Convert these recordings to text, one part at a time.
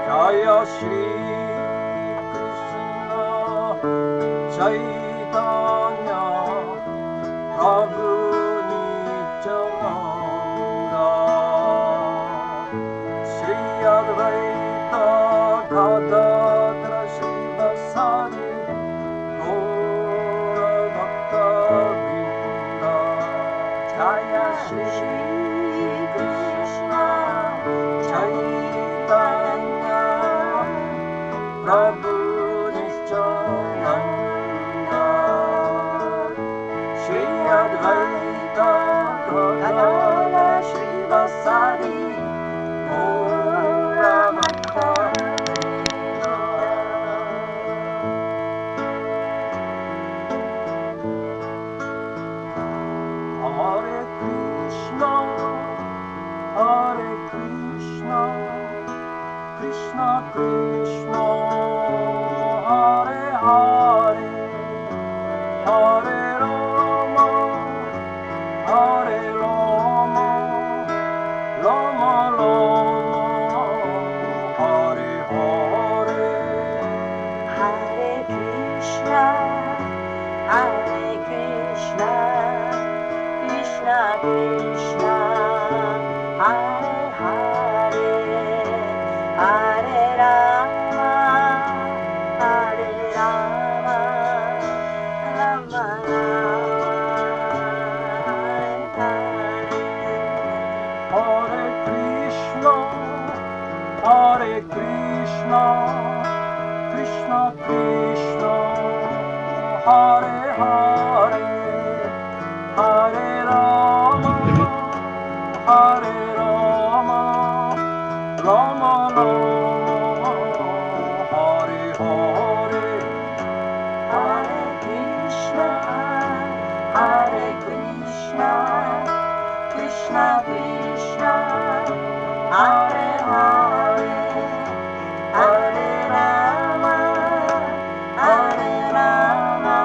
Jaya Shri Krishna Chaitanya Prabhu Nityananda Shri Advaita Gadadhara Srivasadi Gaura Bhakta Vrinda Jaya Shri Krishna Chaitanya Prabhu Nityananda Shri Advaita Gadadhara Srivasadi Gaura Bhakta Vrinda Hare Krishna Hare Krishna Krishna Krishna Hare Hare Hare Rama Hare Rama Rama Rama Hare Hare Hare Krishna Hare Krishna Krishna Krishna Hare Hare Hare Rama Hare Rama Rama Rama Hare Hare Hare Krishna Hare Krishna Krishna Krishna Hare Hare Hare Rama Hare Rama Rama Rama Hare Hare Hare Krishna Hare Krishna Krishna Krishna Hare Hare Hare Rama Hare Rama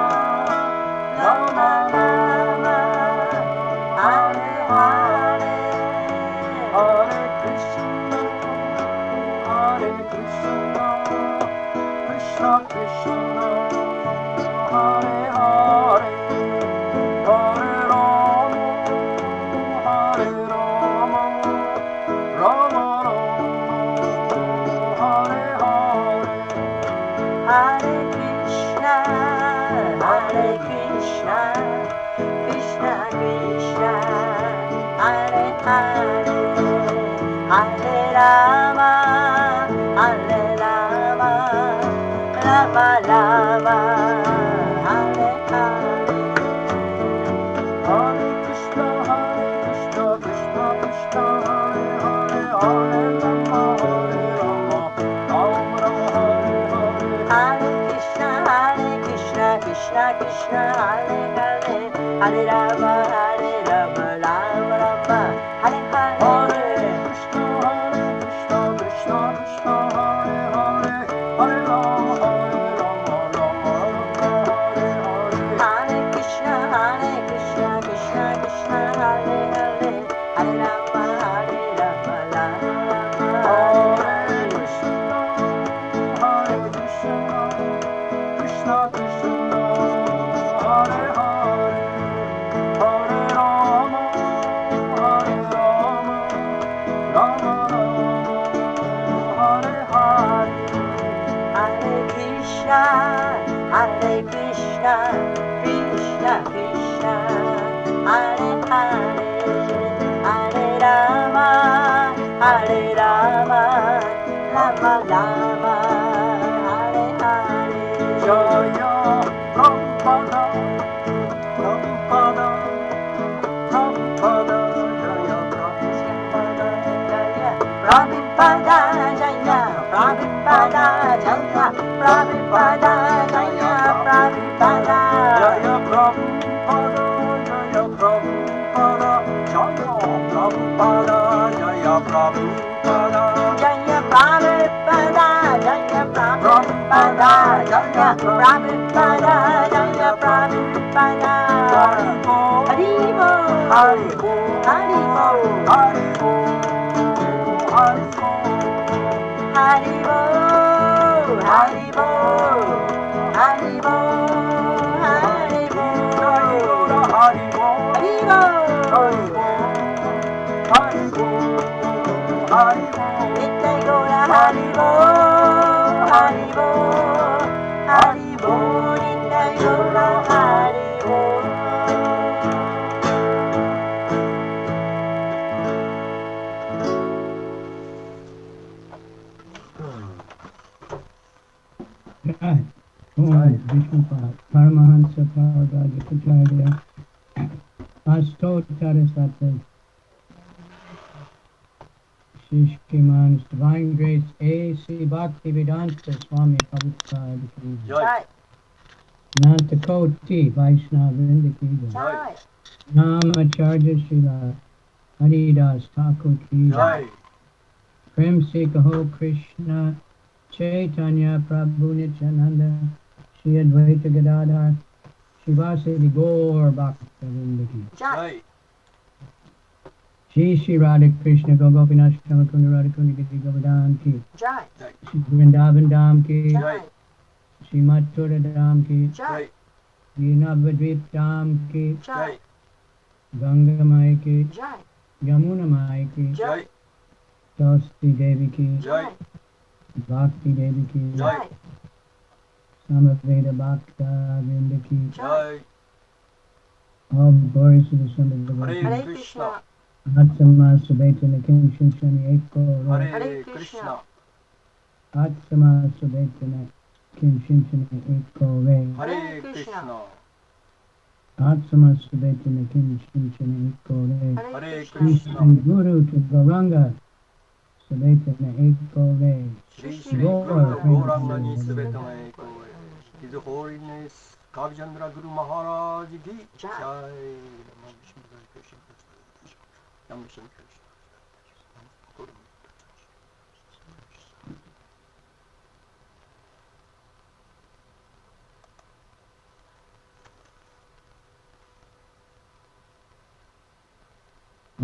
Rama Rama Hare Hare Hare Krishna Hare Krishna Krishna Krishna Hare Hare Hare Rama Hare Rama Rama Rama Hare Hare Hare Krishna Hare Krishna Krishna Krishna Hare Hare Hare Rama Hare Rama Rama Rama Hare Hare Hare Krishna Krishna Krishna Hare Hare Hare Rama Hare Rama Rama Rama Hare Hare Hare Krishna Krishna Krishna Hare Hare Hare Rama Hare Rama Rama Rama Hare Hare Krishna Krishna Krishna Hare Hare Hare Rama Rama Rama Hare Hare Hare Krishna Krishna Krishna Hare Hare Hare Rama Hare Rama Rama Rama Hare Krishna Krishna Krishna Hare Hare Hare Rama Hare Rama Rama Rama Hare Hare Hare Krishna Krishna Krishna Hare Hare Hare Rama Hare Rama Rama Rama Hare Hare Jaya Prabhupada Prabhupada, Prabhupada, Jaya Prabhupada, Prabhupada Jaya, Prabhupada Jaya, Prabhupada Jaya, Prabhupada Jaya Prabhupada, Jaya Prabhupada, Jaya Prabhupada, Jaya Prabhupada, Jaya Prabhupada Jaya, Prabhupada Jaya, Prabhupada Jaya, Prabhupada Haribo, Haribo, Haribo, Haribo, Haribo, Haribo, Haribo, Haribo, Haribo, Haribo, Jai Gora Haribo, Haribo, Haribo, Haribo, Nitai Gora Haribo, Haribo, Haribo, Nitai Gora Haribo. Right. Vishnupada, Paramahansa Paragajacharya, Astotarasate, Shishkiman's Divine Grace, A.C. Bhaktivedanta Swami Prabhupada, Jai, Nanta Koti, Vaishnava Vindaki, Jai, Namacharya Shila, Haridas Thakur Ki, Jai, Prem Se Kaho Krishna, Chaitanya Prabhu Nityananda, Shri Advaita Gadadhar, Shivasadi Gaur Bhakta Jai, Jai, Shri Shri Radha Krishna Gopinath Shamakunda Radhakunda Giti Govardhan Ki, Jai, Shri Vrindavan Dham Ki, Jai, Shri Mathura Dham Ki, Jai, Shri Navadvip Dham Ki, Jai, Ganga Mai Ki, Jai, Yamuna Mai Ki, Jai, Saraswati Devi Ki, Jai, Bhakti Devi Ki, Jai, Samaveda Bhakta Vrinda Ki, Jai, all glories to the Son of the Lord. Hare Hare Krishna, Krishna, Atsama Sabeta Nakin Shinshani Eko Re, Hare Krishna, Atsama Sabeta Nakin Shinshani Eko Re, Hare Krishna, Atsama Sabeta Nakin Shinshani Eko Re, Hare Hare Krishna, Krishna, Shri Guru to Gauranga Sabeta Na Eko Re, Shri Shri Guru Gauranga ni Subeta ma Eko Re. His Holiness Kavi Chandra Guru Maharaj Ki Jai. Jai. Namo Vishnu Hare Krishna, Namo Vishnu Krishna.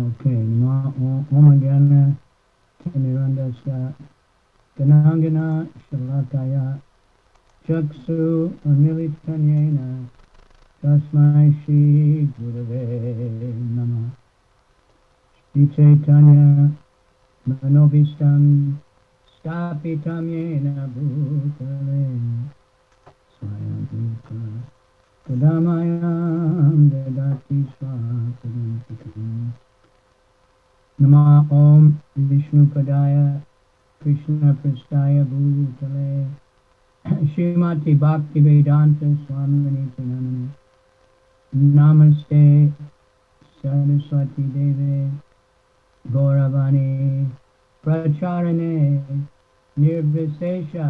Okay, Omagana Timirandasya Ganangana Shalakaya Chaksu Amilitanyena Tasmai Shri Gurave Nama Shri Chaitanya Manobhistam Stapitam Yena Bhutale Swayamita Tadamayam Dadati Swapadantikam Nama Om Vishnu Padaya Krishna Prastaya Bhutale Srimati Bhakti Vedanta Swami Namani Namaste Saraswati Deve Gauravani Pracharane Nirvisesha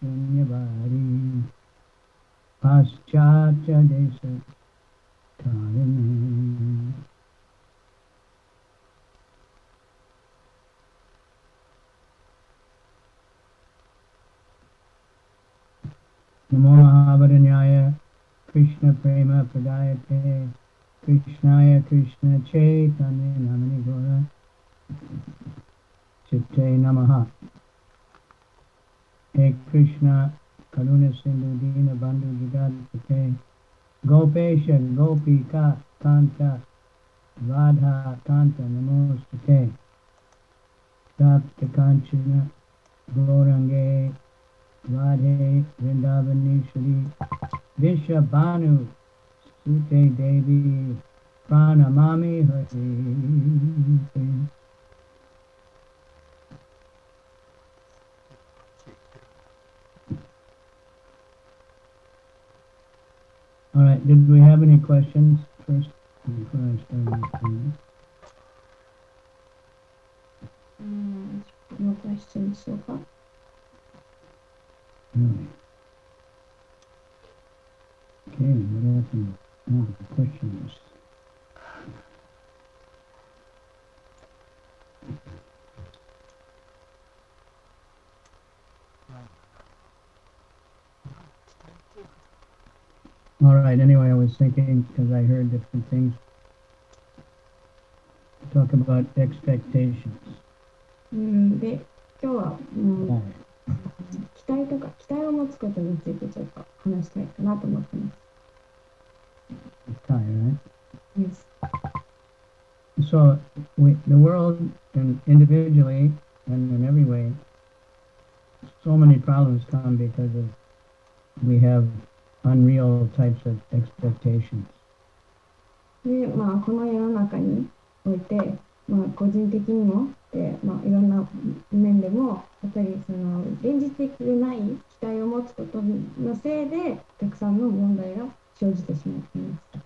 Shunyabari Paschatya Desa Karane. Namo Mahavadanyaya Krishna Prema Pradayate Krishnaya Krishna Chaitanya Namani Gora Chitte Namaha. Hey Krishna Karuna Sindhu Dina Bandhu Jagadpate Gopesha Gopika Kanta Radha Kanta Namostate Sapta Kanchana Gaurange Radhe Vrindavaneshwari Vishabhanu Sute Devi Pranamami Hari. All right, did we have any questions first before I start answering? No questions so far. Really? Okay, what else? The questions. All right, anyway, I was thinking, because I heard different things, talk about expectations. で、今日は、はい期待を持つことについてちょっと話したいかなと思ってます。Right? Yes. So, the world, and individually and in every way, so many problems come because of we have unreal types of expectations. で、この世の中において、個人的にもで、いろんな面でもやっぱりその現実的でない期待を持つことのせいでたくさんの問題が生じてしまっています。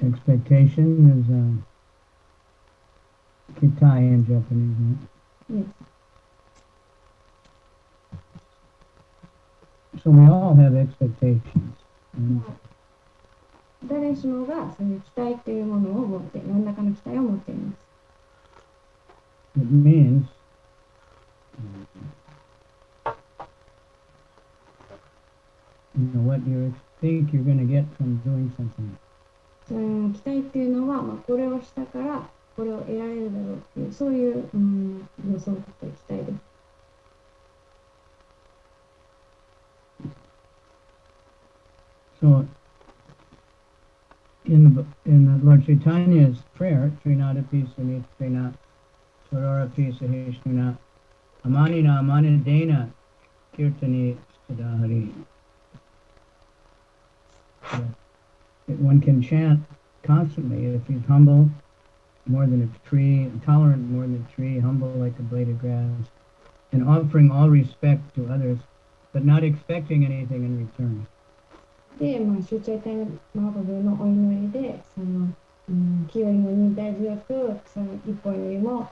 Expectation is kitai in Japanese, right? Yes. So we all have expectations. 誰しもがそういう期待というものを持って何らかの期待を持っています。It means what you think you're going to get from doing something. その期待っていうのは、これをしたからこれを得られるだろうっていうそういう、予想だったり期待です。So, in the Lord Chaitanya's prayer, Trinadapi Suni Trina Sororapi Sahishnuna Amanina Amanidena Kirtani Stadahari. One can chant constantly if he's humble, more than a tree, tolerant more than a tree, humble like a blade of grass, and offering all respect to others, but not expecting anything in return. で、集中体のマハプブのお祈りで、木よりも忍耐強く、その一本よりも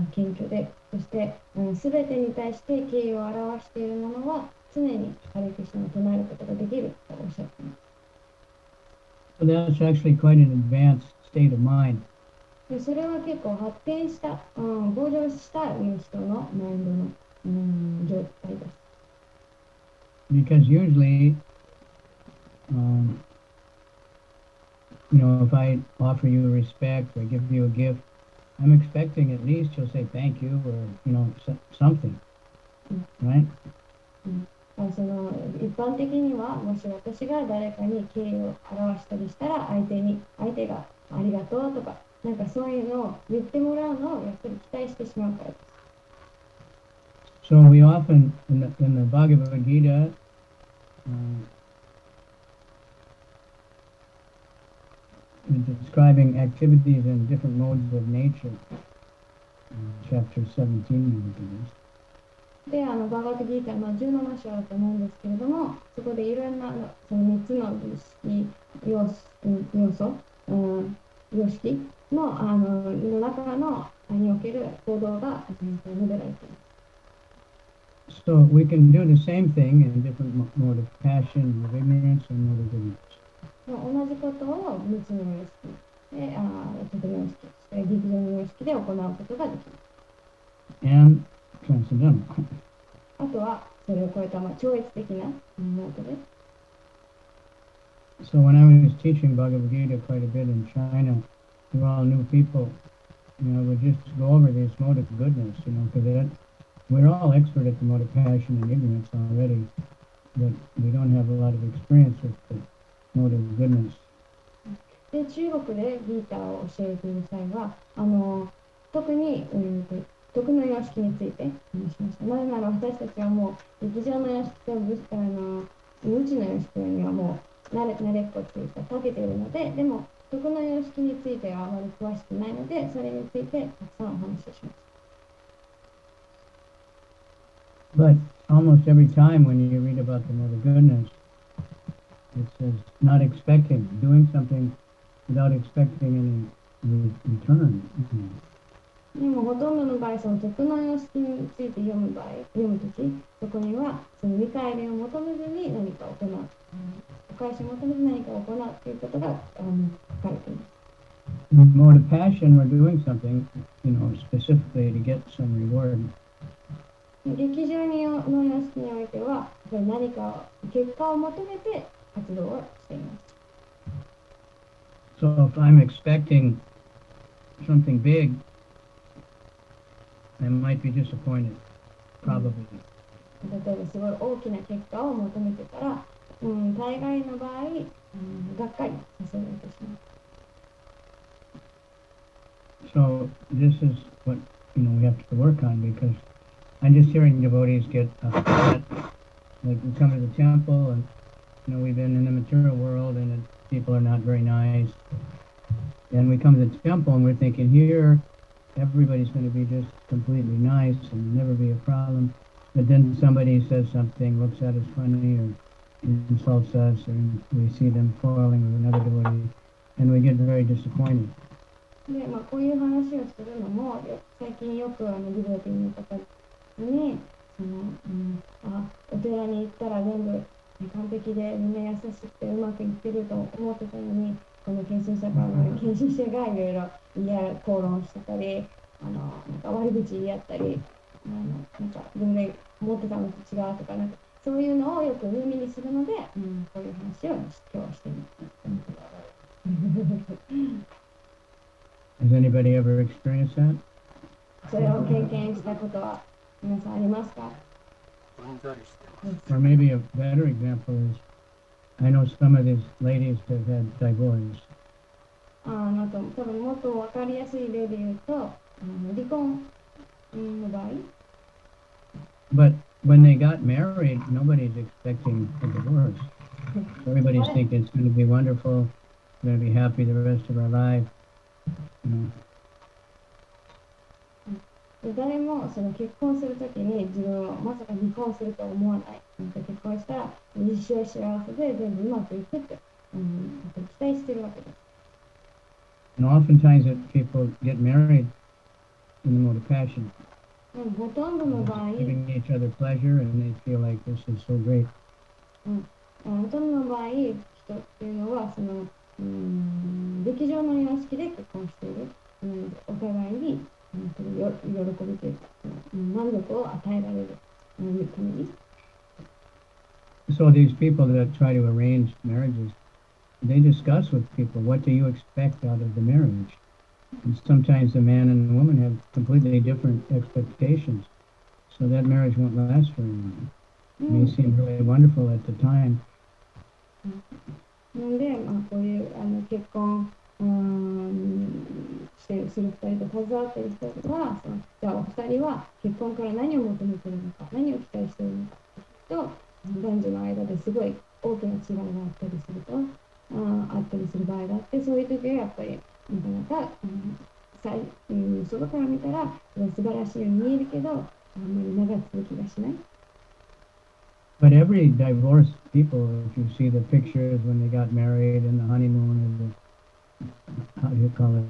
謙虚で、そしてすべてに対して敬意を表しているものは常にハレクリシナを唱えることができるとおっしゃっています。So that's actually quite an advanced state of mind. でそれは結構発展した、向上した人のマインドの、状態です。Because usually, if I offer you respect or give you a gift, I'm expecting at least you'll say thank you or, something, right? その一般的にはもし私が誰かに敬意を表したりしたら相手がありがとうとかなんかそういうのを言ってもらうのをやっぱり期待してしまうからです。So we often in the Bhagavad Gita in describing activities in different modes of nature, chapter 17, I think it is. で、バガバッドギータの17章だと思うんですけれども、そこでいろんなその3つの様式の中における行動が述べられています。So we can do the same thing in different mode of passion, of ignorance, and mode of goodness. 同じことを無知の様式で、徳の様式、そして劇場の様式で行うことができます。And transcendental. あとはそれを超えた超越的なモードです。So when I was teaching Bhagavad Gita quite a bit in China, we were all new people. We just go over this mode of goodness, because we're all expert at the mode of passion and ignorance already, but we don't have a lot of experience with the mode of goodness. で、中国でギーターを教えている際は、特に、徳の様式について話しました。なぜなら私たちはもう劇場の様式と無知の様式にはもう慣れっこっていうか長けているので、でも徳の様式についてはあまり詳しくないので、それについてたくさんお話しします。But almost every time when you read about the mode of goodness, it says not expecting, doing something without expecting any return. でもほとんどの場合、その徳の様式について読むとき、そこにはその見返りを求めずに何かを行う、お返しを求めず何かを行うということが書かれています。In mode of passion, we're doing something, specifically to get some reward. 劇場の様式においては、やっぱり何か結果を求めて活動をしています。So if I'm expecting something big, I might be disappointed, probably. 例えばすごい大きな結果を求めてたら、大概の場合、がっかりさせられてしまう。So this is what we have to work on, because I'm just hearing devotees get upset. Like we come to the temple and we've been in the material world and people are not very nice. And we come to the temple and we're thinking here everybody's going to be just completely nice and never be a problem. But then somebody says something, looks at us funny or insults us, and we see them quarreling with another devotee, and we get very disappointed. で、こういう話をするのも、最近よくディベーティングの方に、お寺に行ったら全部完璧でみんな優しくてうまくいってると思ってたのに、この献身者がいろいろ口論してたり、なんか悪口言い合ったり、なんか全然思ってたのと違うとか、なんかそういうのをよく耳にするので、こういう話を今日はしています。Has anybody ever experienced that? それを経験したことは皆さんありますか？ Or maybe a better example is, I know some of these ladies have had divorce. 多分もっと分かりやすい例で言うと、離婚の場合。But when they got married, nobody's expecting a divorce. Everybody's thinking it's going to be wonderful, we're going to be happy the rest of our life. 誰もその結婚するときに自分はまさか離婚するとは思わない。結婚したら一生幸せで全部うまくいくって、期待してるわけです。And oftentimes people get married in the mode of passion. ほとんどの場合、giving each other pleasure and they feel like this is so great. ほとんどの場合、人っていうのはその劇場の様式で結婚している。お互いに喜びというか、満足を与えられるために。So these people that try to arrange marriages, they discuss with people, what do you expect out of the marriage? And sometimes the man and the woman have completely different expectations. So that marriage won't last very long. It may seem really wonderful at the time. で、こういう結婚する2人と携わっている人は、じゃあお二人は結婚から何を求めているのか、何を期待しているのかと、男女の間ですごい大きな違いがあったりすると、あったりする場合があって、そういう時はやっぱりなかなか、外から見たら素晴らしいように見えるけど、あんまり長続きがしない。But every divorced people, if you see the pictures when they got married and the honeymoon and the, how do you call it,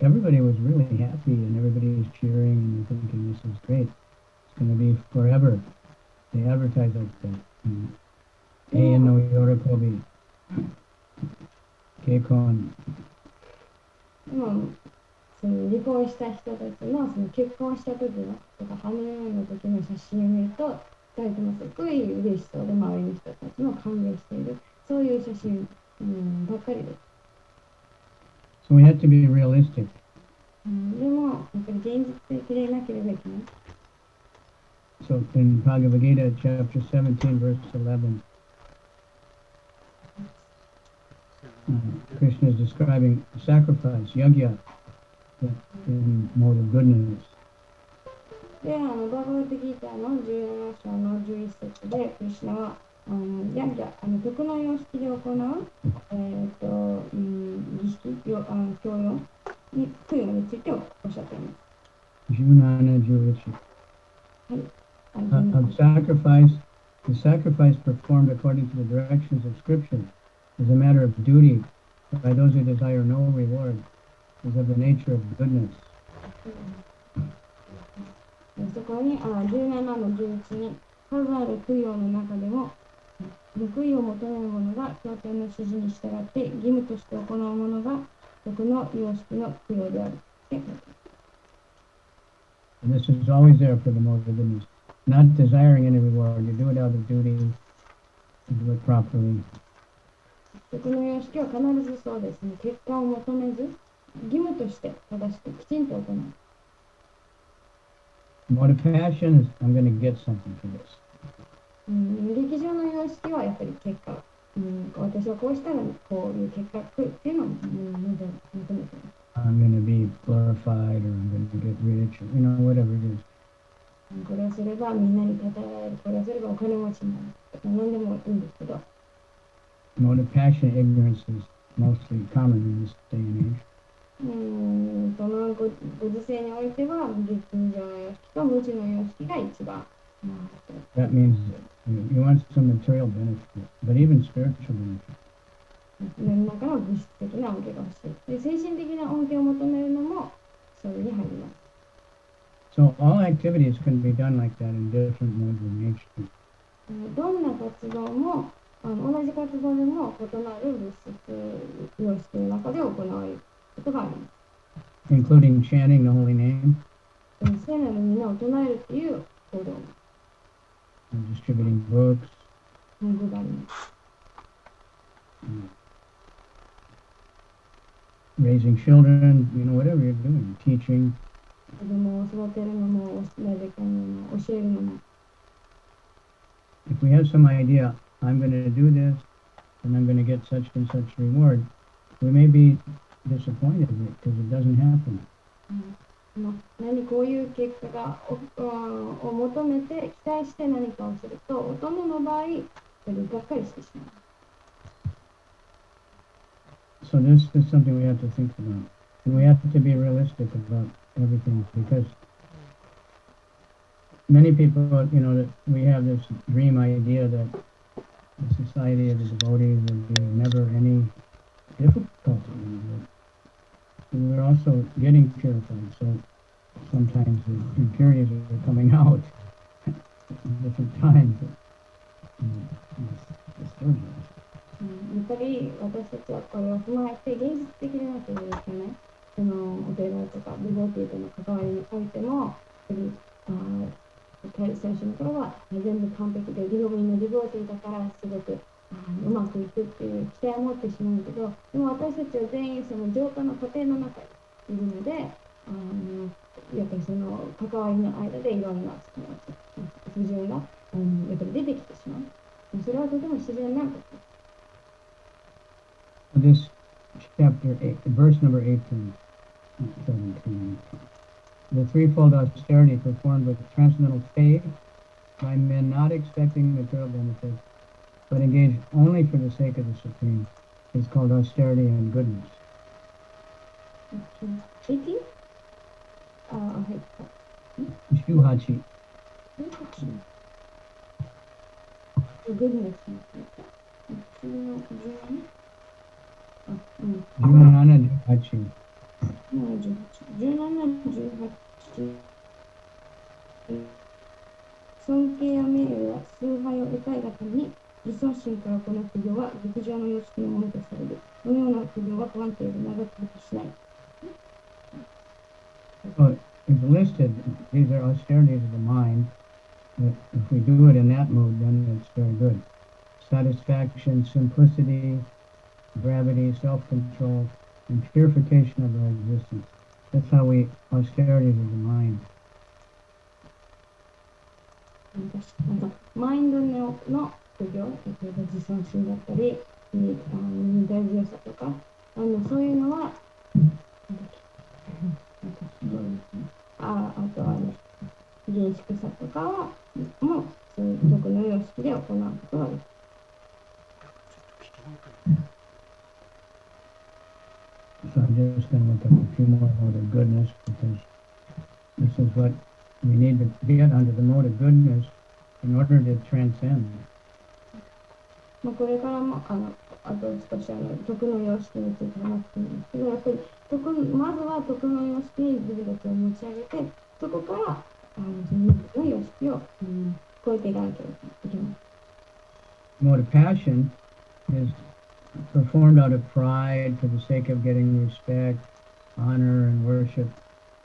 everybody was really happy and everybody was cheering and thinking this is great. It's going to be forever. They advertise like that. Ei no yorokobi. Keikon. その離婚した人たちのその結婚した時のとかハネムーンの時の写真を見ると、2人ともすごい嬉しそうで周りの人たちも歓迎している、そういう写真、ばっかりです。So we have to be realistic. でもやっぱり現実的でなければいけない。So in Bhagavad Gita chapter 17 verse 11, Krishna is describing sacrifice, yajna, in mode of goodness. で、バーバーテギーターの17章の11節で、クリシュナは、ヤギャ、徳の様式で行う、儀式、教養に、供養についておっしゃっています。17, 11. Of sacrifice The sacrifice performed according to the directions of Scripture is a matter of duty by those who desire no reward, is of the nature of goodness. そこに17の11に数ある供養の中でも報いを求める者が経典の指示に従って義務として行うものが徳の様式の供養である。And this is always there for the mode of goodness. Not desiring any reward, you do it out of duty, you do it properly. 徳の様式は必ずそうですね。結果を求めず、義務として正しくきちんと行う。Mode of passion is, I'm going to get something for this. 劇場の様式はやっぱり結果、私はこうしたらこういう結果が来るっていうのを求めています。I'm going to be glorified, or I'm going to get rich, or, whatever it is. これをすればみんなに称えられる、これをすればお金持ちになるとか何でもいいんですけど。Mode of passion, ignorance is mostly common in this day and age. そのご時世においては劇場の様式と無知の様式が一番。That means you want some material benefit, but even spiritual benefit. 世の中の物質的な恩恵が欲しい。で、精神的な恩恵を求めるのもそれに入ります。So all activities can be done like that in different modes of nature. どんな活動も同じ活動でも異なる物質様式の中で行われることがあります。Including chanting the holy name. 聖なる皆を唱えるっていう行動。Distributing books. 本部があります。Raising children, whatever you're doing, teaching. 子供を育てるのも、教えるのも。If we have some idea, I'm going to do this, and I'm going to get such and such reward, we may be disappointed because it doesn't happen. こういう結果がを求めて期待して何かをすると、大人の場合、それがっかりしてしまう。So this is something we have to think about. And we have to be realistic about everything because many people, that we have this dream idea that the society of the devotees will be never any difficulty. We're also getting purified, so sometimes the impurities are coming out at different times.やっぱり私たちはこれを踏まえて現実的でなければいけない。お寺とかディボティとの関わりにおいても、最初の頃は全部完璧でみんなディボティだからすごくうまくいくっていう期待を持ってしまうけど、でも私たちは全員その浄化の過程の中にいるので、やっぱりその関わりの間でいろんな不順がやっぱり出てきてしまう。それはとても自然なこと。This chapter 8, verse number 18, 17. The threefold austerity performed with transcendental faith by men not expecting material benefits, but engaged only for the sake of the Supreme, is called austerity and goodness. 18? はい。18. Goodness. 尊敬や名誉や崇拝を得たいがために自尊心から行う苦行は陸上の様式のものとされる。このような苦行は不安定で長続きしない。Well, it's listed, these are austerities of the mind, but if we do it in that mood, then it's very good. Satisfaction, simplicity, gravity, self-control, and purification of our existence. That's how we, austerities of the mind. マインドの苦行、例えば自尊心だったり、大強さとか、そういうのは、あとは厳粛さとかは、もうそういう徳の様式で行うことができる。So I'm just going to look up a few more mode of goodness because this is what we need to get under the mode of goodness. in order to transcend. これからもあと少し徳の様式について話しているんですけど、やっぱりまずは徳の様式に自分たちを持ち上げて、そこからその3つの様式を、超えていかなければいけない。Mode of passion is performed out of pride for the sake of getting respect, honor, and worship.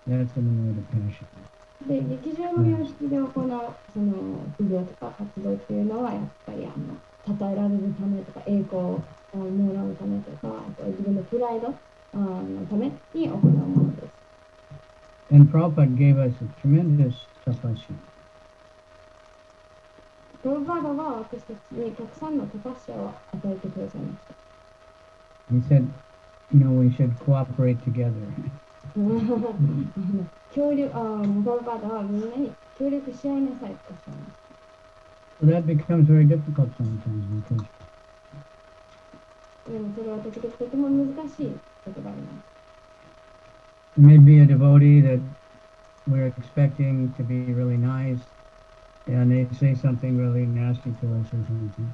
That's in the mode of passion. で、劇場の様式で行うその副業とか活動っていうのは、やっぱり称えられるためとか、栄光をもらうためとか、あと自分のプライドのために行うものです。And Prabhupada gave us a tremendous tapasya. プロバーダは私たちにたくさんのタパッシャを与えてくださいました。He said, we should cooperate together. 協力、プロバーダはみんなに協力し合いなさいとおっしゃいました。So that becomes very difficult sometimes because でもそれは時々とても難しいことがあります。there may be a devotee that we're expecting to be really nice, and they say something really nasty to us or something.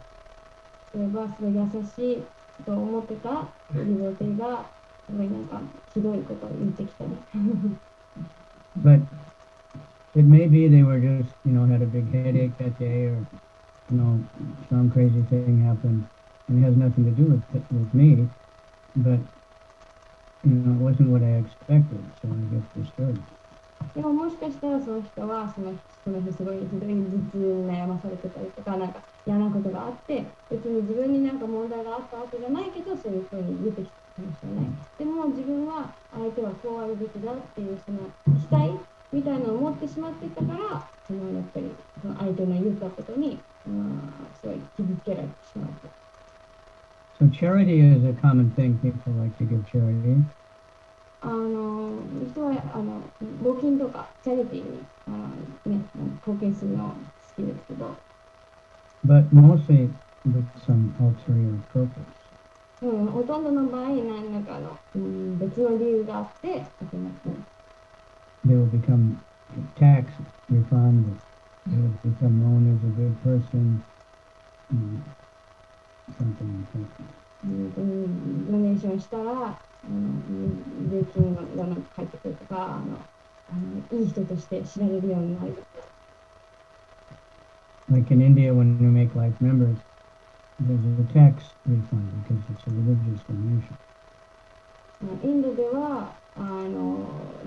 例えばすごい優しいと思ってたディボティがすごいなんかひどいことを言ってきたり。But it may be they were just, had a big headache that day, or some crazy thing happened, and it has nothing to do with me. But it wasn't what I expected, so I get disturbed. でももしかしたらその人はその日すごいひどい頭痛に悩まされてたりとか、なんか嫌なことがあって、別に自分になんか問題があったわけじゃないけど、そういうふうに出てきたかもしれない。でも自分は相手はこうあるべきだっていうその期待みたいなのを持ってしまっていたから、やっぱりその相手の言ったことに、すごい傷つけられてしまう。So charity is a common thing. People like to give charity. 人は募金とかチャリティーに貢献するの好きですけど、but mostly with some ulterior purpose. ほとんどの場合何らかの、別の理由があってやってますね。They will become tax refund. They will become known as a good person. Something like that. ドネーションしたら税金がなんか入ってくるとか、いい人として知られるようになる。Like in India, when you make life members, there's a tax refund because it's a religious donation. インドでは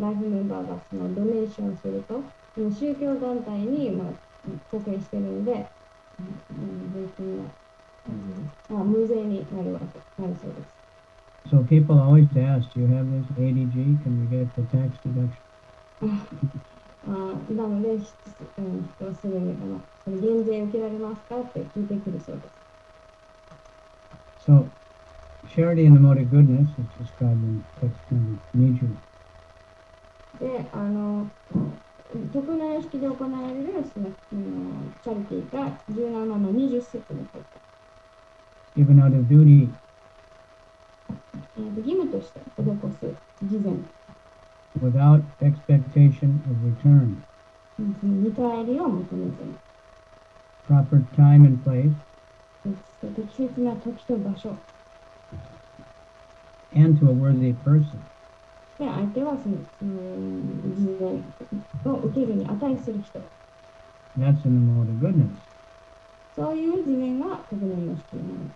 ライフメンバーがそのドネーションすると、宗教団体に、貢献しているので、税金が、無税になるそうです。So people always ask, do you have this ADG? Can we get the tax deduction? なので、人はすぐにその減税受けられますかって聞いてくるそうです。So charity in the mode of goodness is described in text number 20. で、徳の様式で行われるその、チャリティーが17の20節に書いてある。Given out of duty. 義務として施す慈善。Without expectation of return. 見返りを求めずに。Proper time and place. 適切な時と場所。And to a worthy person. で、相手はその慈善を受けるに値する人。That's in the mode of goodness. そういう慈善が徳の様式になる。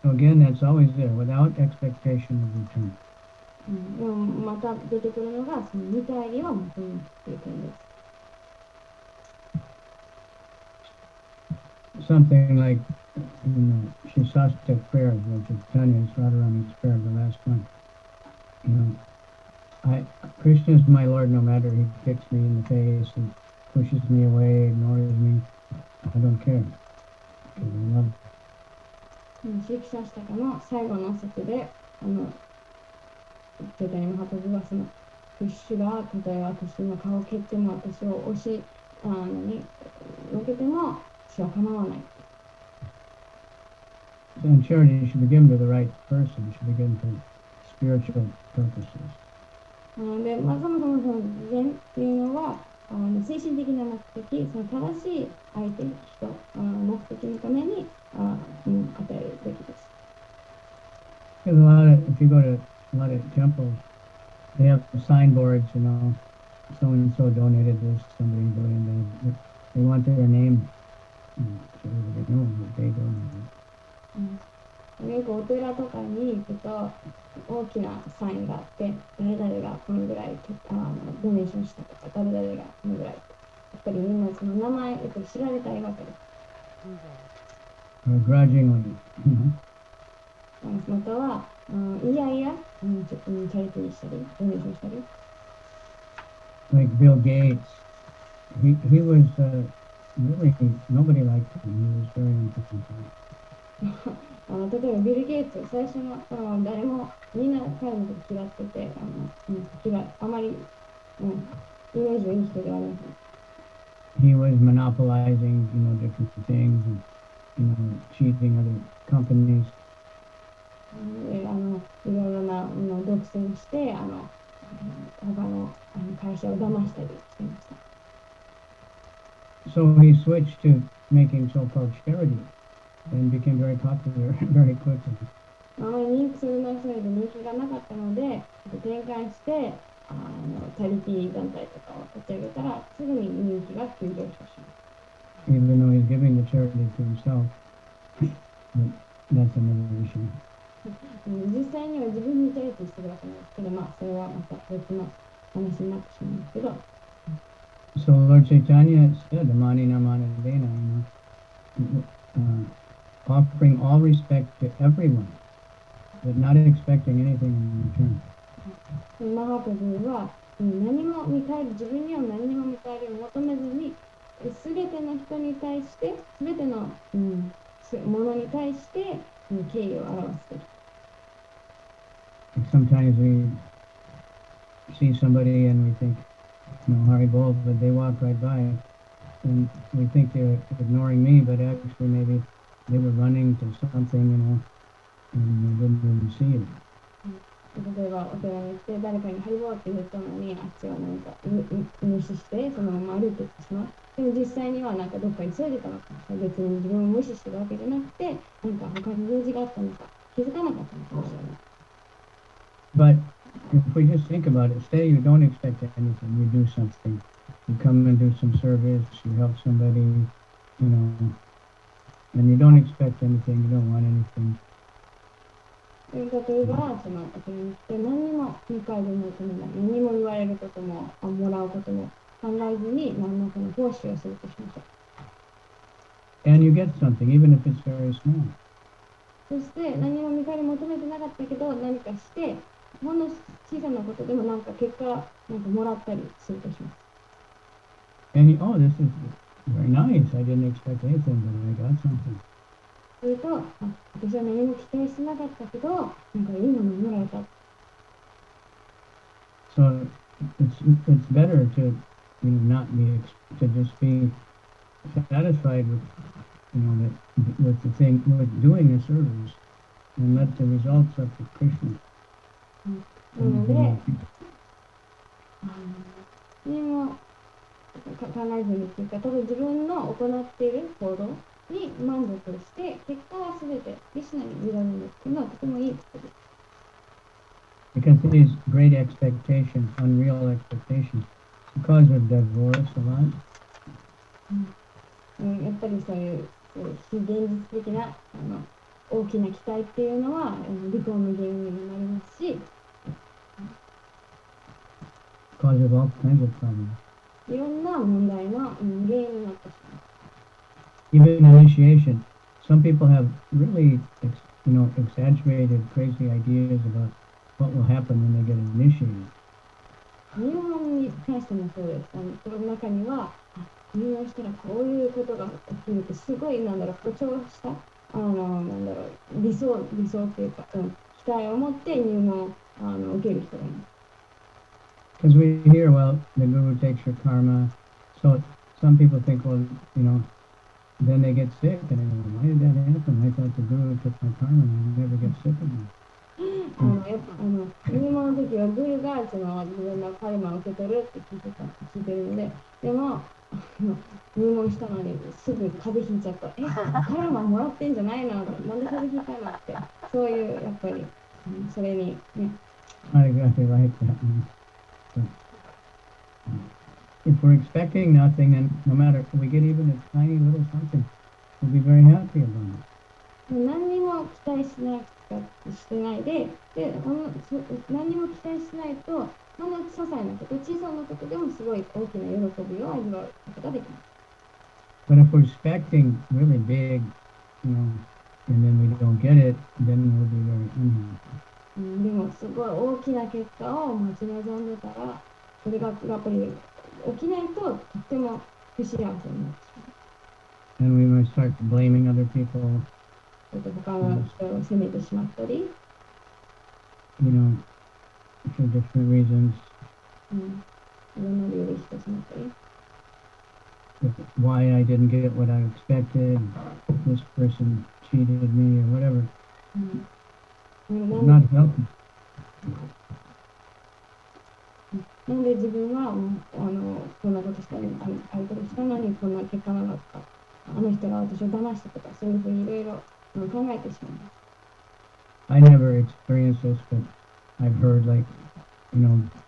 So again, that's always there, without expectation of return. でもまた出てくるのがその見返りを求めるという点です。Something like, Shastastic prayers, which is Tanya's Radharani's prayer, the last one. Krishna is my Lord, no matter he kicks me in the face and pushes me away, ignores me. I don't care. Because I love him. シークシャシタカの最後の説で、チェタニマハプブはそのクッシュが例えば私の顔を蹴っても私を押しのけても私は構わない。So in charity, you should be given to the right person. You should be given to spiritual purposes. で、そもそもその慈善っていうのは精神的な目的、その正しい相手、人、目的のために与えるべきです。There's if you go to a lot of temples, they have signboards, so and so donated this, somebody donated that. They want their name, so they know that they donated. よくお寺とかに行くと大きなサインがあって、誰々がこのぐらいドネーションしたとか、誰々がこのぐらい。やっぱりみんなその名前よく知られたいわけです。Grudgingly, または、いやいや、チャリティーしたり、ドネーションしたり。Like Bill Gates, he was really, nobody liked him. He was very unpopular. 例えばビル・ゲイツ、最初の誰もみんな彼のこと嫌ってて、あまり、イメージのいい人ではありません。He was monopolizing, different things and, cheating other companies. いろいろな独占して、他の会社を騙したりしていました。So he switched to making so-called charity and became very popular very quickly. 人気それなそれで人気がなかったので、転換して、チャリティー団体とかを立ち上げたら、すぐに人気が急上昇します。Even though he's giving the charity to himself, but that's another issue. 実際には自分にチャリティーしてるわけなんですけど、それはまた別の話になってしまうんですけど。So Lord Chaitanya said, Amanina Manadena, offering all respect to everyone, but not expecting anything in return. マハプブは何も見返り、自分には何も見返りを求めずに、すべての人に対して、すべての、ものに対して敬意を表している。Sometimes we see somebody and we think, Haribol, but they walk right by and we think they're ignoring me, but actually maybe they were running to something, and they didn't even see it. 例えばお寺に行って誰かにハリボーって言ったのに、あっちは何か無視してそのまま歩いていってしまう。でも実際にはなんかどっか急いでたのか、別に自分を無視してるわけじゃなくて、なんか他に用事があったのか気づかなかったのかもしれない。But if we just think about it, say you don't expect anything, you do something, you come and do some service, you help somebody, and you don't expect anything, you don't want anything. 例えば、そのお寺に来て何にも見返りを求めない、何にも言われることも、もらうことも考えずに何らかの奉仕をするとしましょう。And you get something, even if it's very small. そして何も見返り求めてなかったけど、何かして、ほんの小さなことでもなんか結果なんかもらったりするとします。And this is very nice. I didn't expect anything, but I got something. それと、私は何も期待してなかったけど、なんかいいものもらえた。So it's better to not be to just be satisfied with with the thing with doing a service and let the results up to Krishna. なので、何も考えずにというか、ただ自分の行っている行動に満足して、結果はすべてクリシュナに委ねるっていうのはとてもいいことです。Because these great expectations, unreal expectations, because of divorce a lot. やっぱりそういう非現実的な大きな期待っていうのは離婚の原因にもなりますし、Cause of all kinds of problems. いろんな問題の原因になってしまう。Even initiation, some people have really, exaggerated, crazy ideas about what will happen when they get initiated. 入門に関してもそうです。その中には入門したらこういうことが起きるってすごい誇張した理想っていうか、期待を持って入門を受ける人がいます。Because we hear, well, the guru takes your karma. So some people think, well, then they get sick. And they go, why did that happen? I thought the guru took my karma and I never get sick again. やっぱ入門の時はグルが自分のカルマを受け取るって聞いてるので、でも、入門したのにすぐ風邪ひいちゃった。カラマもらってんじゃないの？なんで風邪ひいたのって。そういう、やっぱり、それにね。Not exactly like that. But if we're expecting nothing, then no matter if we get even a tiny little something, we'll be very happy about it. 何にも期待してないで、何にも期待しないと、些細なこと、小さなことでもすごい大きな喜びを味わうことができます。But if we're expecting really big, and then we don't get it, then we'll be very unhappy. でもすごい大きな結果を待ち望んでたら、それがやっぱり起きないととっても不幸せになってしまう。And we might start blaming other people. 他の人を責めてしまったり、for different reasons. いろんな理由でしてしまったり。Why I didn't get what I expected, this person cheated me, or whatever. It's not healthy. なんで自分はこんなことしたのに、ああいうことしたのにこんな結果なのか、あの人が私を騙したとか、そういうふうにいろいろ考えてしまいます。I never experienced this, but I've heard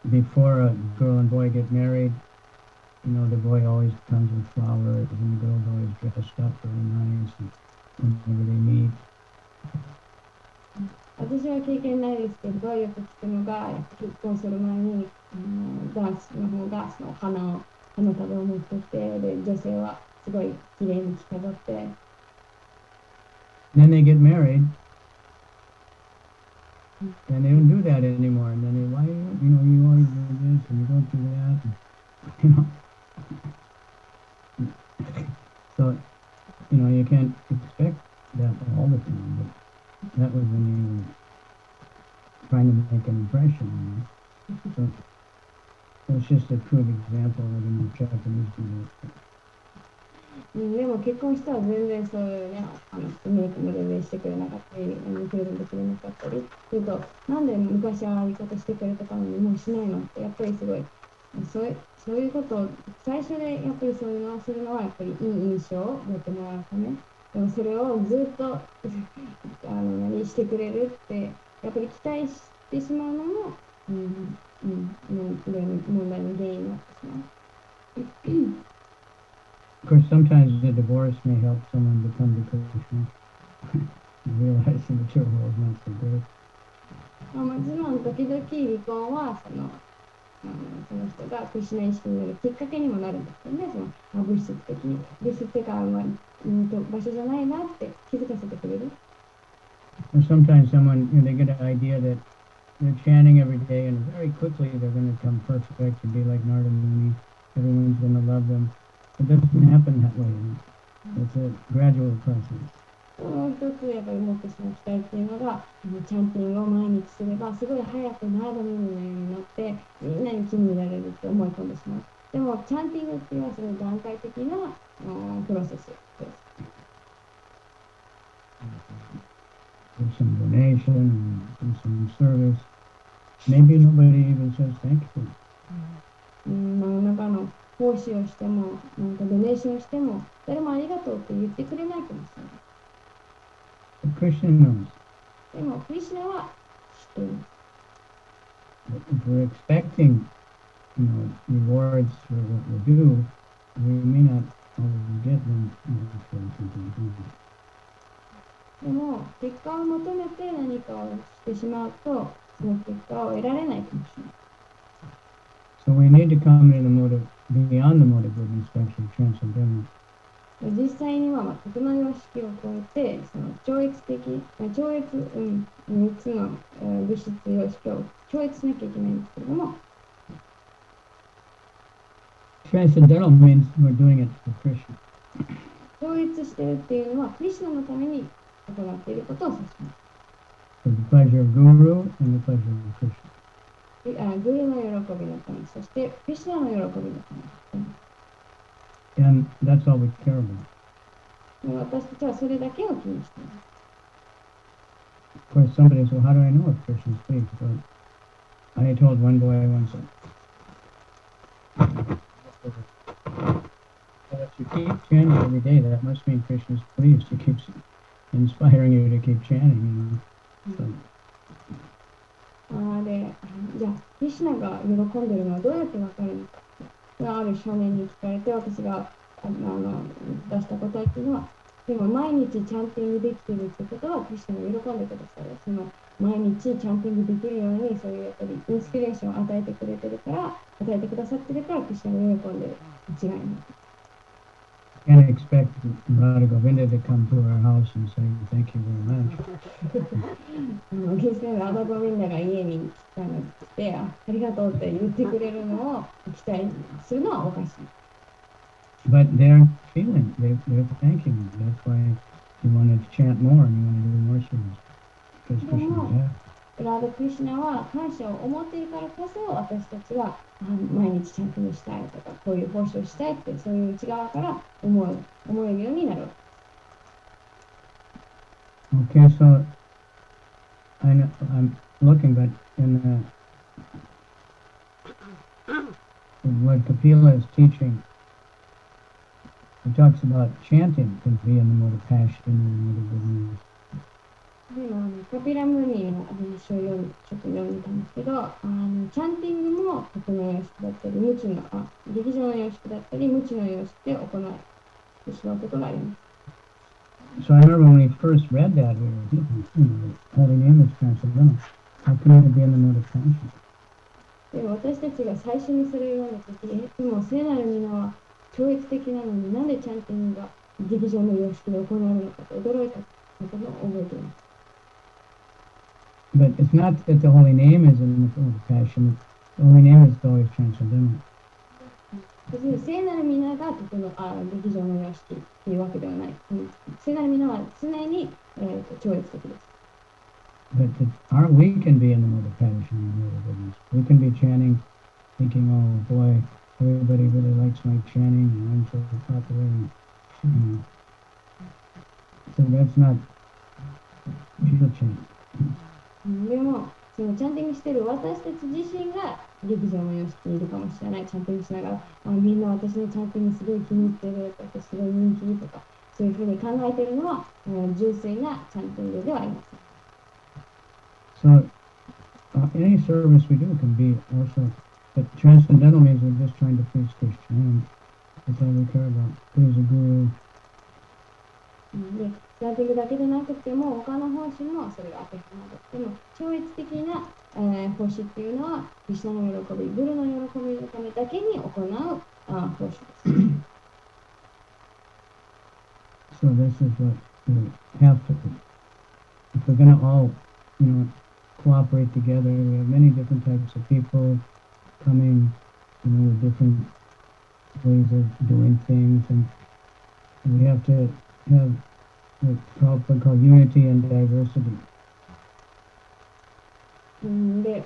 before a girl and boy get married, the boy always comes with flowers, and the girl's always dressed up really nice, and whenever they meet. 私は経験ないですけど、よく聞くのが、結婚する前に、男子の方がその花束を持ってて、で、女性はすごい綺麗に着飾って。Then they get married, and they don't do that anymore. And then why, you always do this, and you don't do that, So, you can't expect that all the time, but that was when you were trying to make an impression, So it's just a crude example of the Japanese do that. でも結婚したら全然そういうね、メイクも全然してくれなかったり、プレゼントくれなかったりすると、なんで昔はああいうことしてくれてたのにもうしないのって、やっぱりすごい、そういうことを最初でやっぱりそういうのをするのはやっぱりいい印象を持ってもらうため。でもそれをずっと何してくれるってやっぱり期待してしまうのも、問題の原因になってしまう。Of course, sometimes the divorce may help someone become depressional, realize the material world is not so great. もちろん時々離婚はその人がクリシュナ意識になるきっかけにもなるんですよね。物質的に物質的な場所じゃないなって気づかせてくれる。Or sometimes someone, they get an idea that they're chanting every day, and very quickly they're going to become perfect and be like Narada Muni. Everyone's going to love them. It doesn't happen that way. It's a gradual process. もう一つやっぱり持ってしまう期待っていうのが、チャンティングを毎日すればすごい早くナードミニのようになってみんなに気に入られるって思い込んでしまう。でもチャンティングっていうのはその段階的なプロセスです。Do some donation, do some service. Maybe nobody even says thank you. 何らかの奉仕をしても、なんかドネーションしても、誰もありがとうって言ってくれないかもしれない。But Krishna knows. でも、クリシュナは知っています。But if we're expecting, rewards for what we do, we may not always get them. でも、結果を求めて何かをしてしまうと、その結果を得られないかもしれない。So we need to come in the mode of beyond the mode of good and especially transcendental. 実際には、徳の様式を超えて、その超越的、3つの物質様式を超越しなきゃいけないんですけれども、Transcendental means we're doing it for Krishna. 超越してるっていうのは、クリシュナのために行っていることを指します。For the pleasure of Guru and the pleasure of Krishna. グルの喜びのため、そしてクリシュナの喜びのため。And that's all we care about. 私たちはそれだけを気にしています。Of course, somebody says, well, how do I know if Krishna is pleased? Well, I told one boy once, if you keep chanting every day, that must mean Krishna's pleased. He keeps inspiring you to keep chanting, So, で、じゃあ、クリシュナが喜んでるのはどうやってわかるのか。ある少年に聞かれて、私が出した答えっていうのは、でも毎日チャンティングできてるってことは、クリシュナが喜んでくださる。その毎日チャンティングできるように、そういうやっぱりインスピレーションを与えてくれてるから、与えてくださってるから、クリシュナが喜んでる。間違いない。can't expect Radha Govinda to come to our house and say thank you very much. 決してラダゴミンダが家に来て、ありがとうって言ってくれるのを期待するのはおかしい。But they're feeling, they're thanking you. That's why you want to chant more and you want to do more service. Because Krishna's happy. ラダクリシュナは感謝を思っているからこそ私たちは毎日チャンティングしたいとかこういう奉仕をしたいってそういう内側から思えるようになる。Okay, so I'm looking, but in what Kapila is teaching, he talks about chanting can be in the mode of passion and the mode of goodness. カピラムーニーのお話をちょっと読んでたんですけど、チャンティングも徳の様式だったり、劇場の様式だったり、無知の様式で行ってしまうことがあります。So I remember when we first read that, we were thinking, the holy name is transcendental. How can it be in the mode of passion? で私たちが最初にそれを読んだとき、でも聖なる皆は超越的なのになんでチャンティングが劇場の様式で行われるのかと驚いたことを覚えています。But it's not that the holy name is in the mode of passion. The holy name is always transcendental. 別に聖なる皆が劇場の様式っていうわけではない。聖なる皆は常に、超越的です。But we can be in the mode of passion and the mode of goodness. We can be chanting, thinking, oh boy, everybody really likes my chanting, and I'm so popular. So that's not real chant. でも、そのチャンティングしている私たち自身が劇場の様式にいるかもしれない。チャンティングしながら、みんな私のチャンティングすごい気に入ってるとか、すごい人気とか、そういうふうに考えているのは、純粋なチャンティングではありません。So, any service we do can be also, but transcendental means we're just trying to please Krishna, and that's all we care about. Please the Guru. で、チャンティングだけでなくても、他の奉仕もそれが当てはまる。でも、超越的な、奉仕っていうのは、クリシュナの喜び、グルの喜びのためだけに行う奉仕です。So this is what we have to do. If we're going to all, cooperate together, we have many different types of people coming, with different ways of doing things, and we have to have what Prabhupada called unity and diversity. で、やっ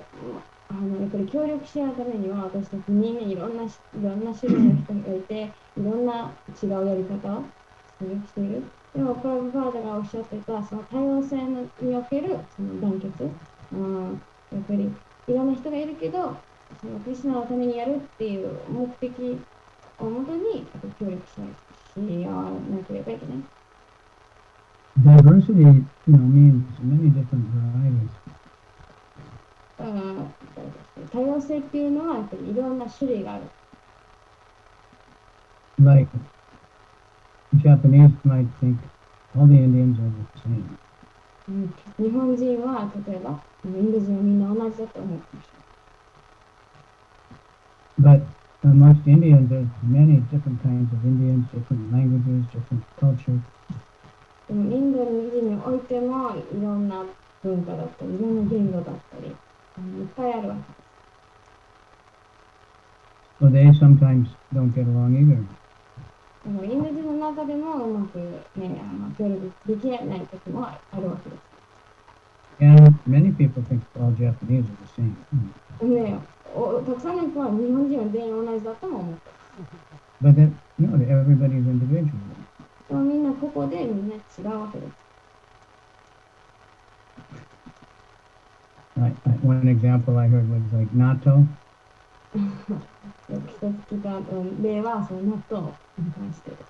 ぱり協力し合うためには、私たち人間いろんな種類の人がいて、いろんな違うやり方をしている。でも、プラブパーダがおっしゃってた、その多様性におけるその団結。やっぱりいろんな人がいるけど、そのクリシュナのためにやるっていう目的をもとに協力し合わなければいけない。Diversity, means many different varieties. 多様性っていうのはやっぱりいろんな種類がある。Like, Japanese might think all the Indians are the same. 日本人は例えばインド人はみんな同じだと思うかもしれない。But amongst Indians, there's many different kinds of Indians, different languages, different cultures. でもインド人においてもいろんな文化だったり、いろんな言語だったり、いっぱいあるわけです。So they sometimes don't get along either. インド人の中でもうまく協力できない時もあるわけです。And many people think all Japanese are the same. たくさんの人は日本人は全員同じだとも思ってる。But that, everybody's individual. でもみんなここでみんな違うわけです。One example I heard was like natto. よく一つ聞いた例はその納豆に関してです。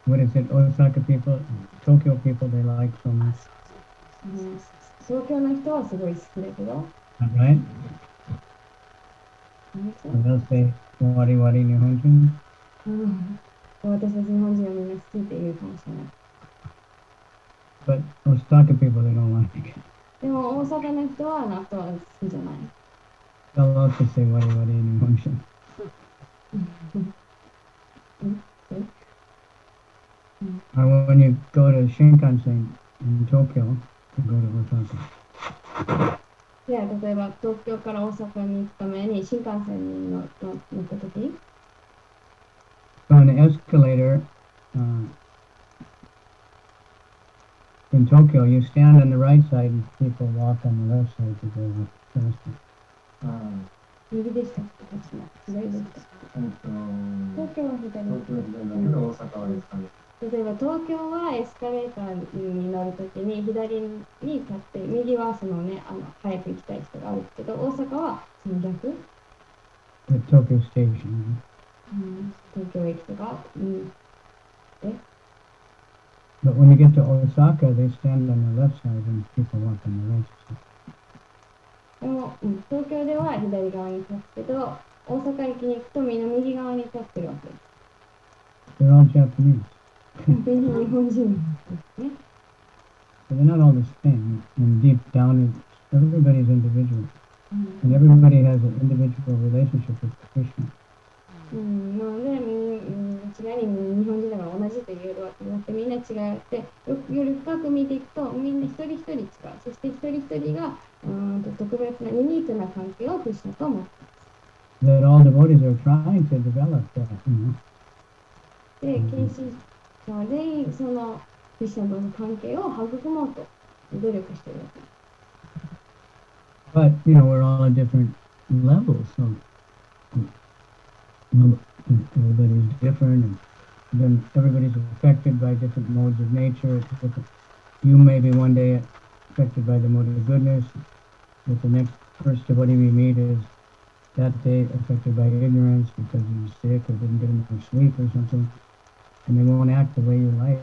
What is it? Osaka people, Tokyo people, they like so much. 東京の人はすごい好きだけど、Right? So they'll say, wari wari Nihonjin. 私たち日本人はみんな好きって言うかもしれない。But Osaka people, they don't like it. でも大阪の人は納豆は好きじゃない。They'll also say wari wari Nihonjin. Or when you go to Shinkansen in Tokyo, you go to Osaka. で、例えば東京から大阪に行くために新幹線に乗ったとき、So on the escalator in Tokyo, you stand on the right side and people walk on the left side to go up faster. 右でしたっけ？左でしたっけ？東京は左。例えば東京はエスカレーターに乗るときに左に立って、右はそのね、早く行きたい人があるけど、大阪はその逆。The Tokyo station. 東京駅とか。But when you get to Osaka, they stand on the left side and people walk on the right side. でも、東京では左側に立つけど、大阪駅に行くとみんな右側に立ってるわけです。They're all Japanese. みんな日本人ですね。So they're not all the same. And deep down, everybody's individual. And everybody has an individual relationship with Krishna. なので、違いに日本人だから同じと言えるわけじゃなくて、みんな違って、より深く見ていくと、みんな一人一人違う。そして一人一人が特別なユニークな関係をクリシュナと思っています。That all devotees are trying to develop that, you know. で、献身者は全員そのクリシュナとの関係を育もうと努力しているわけです。But, you know, we're all at different levels, so everybody's different, and then everybody's affected by different modes of nature. You may be one day affected by the mode of goodness, but the next first devotee we meet is that day affected by ignorance because he's sick or didn't get enough sleep or something, and they won't act the way you like.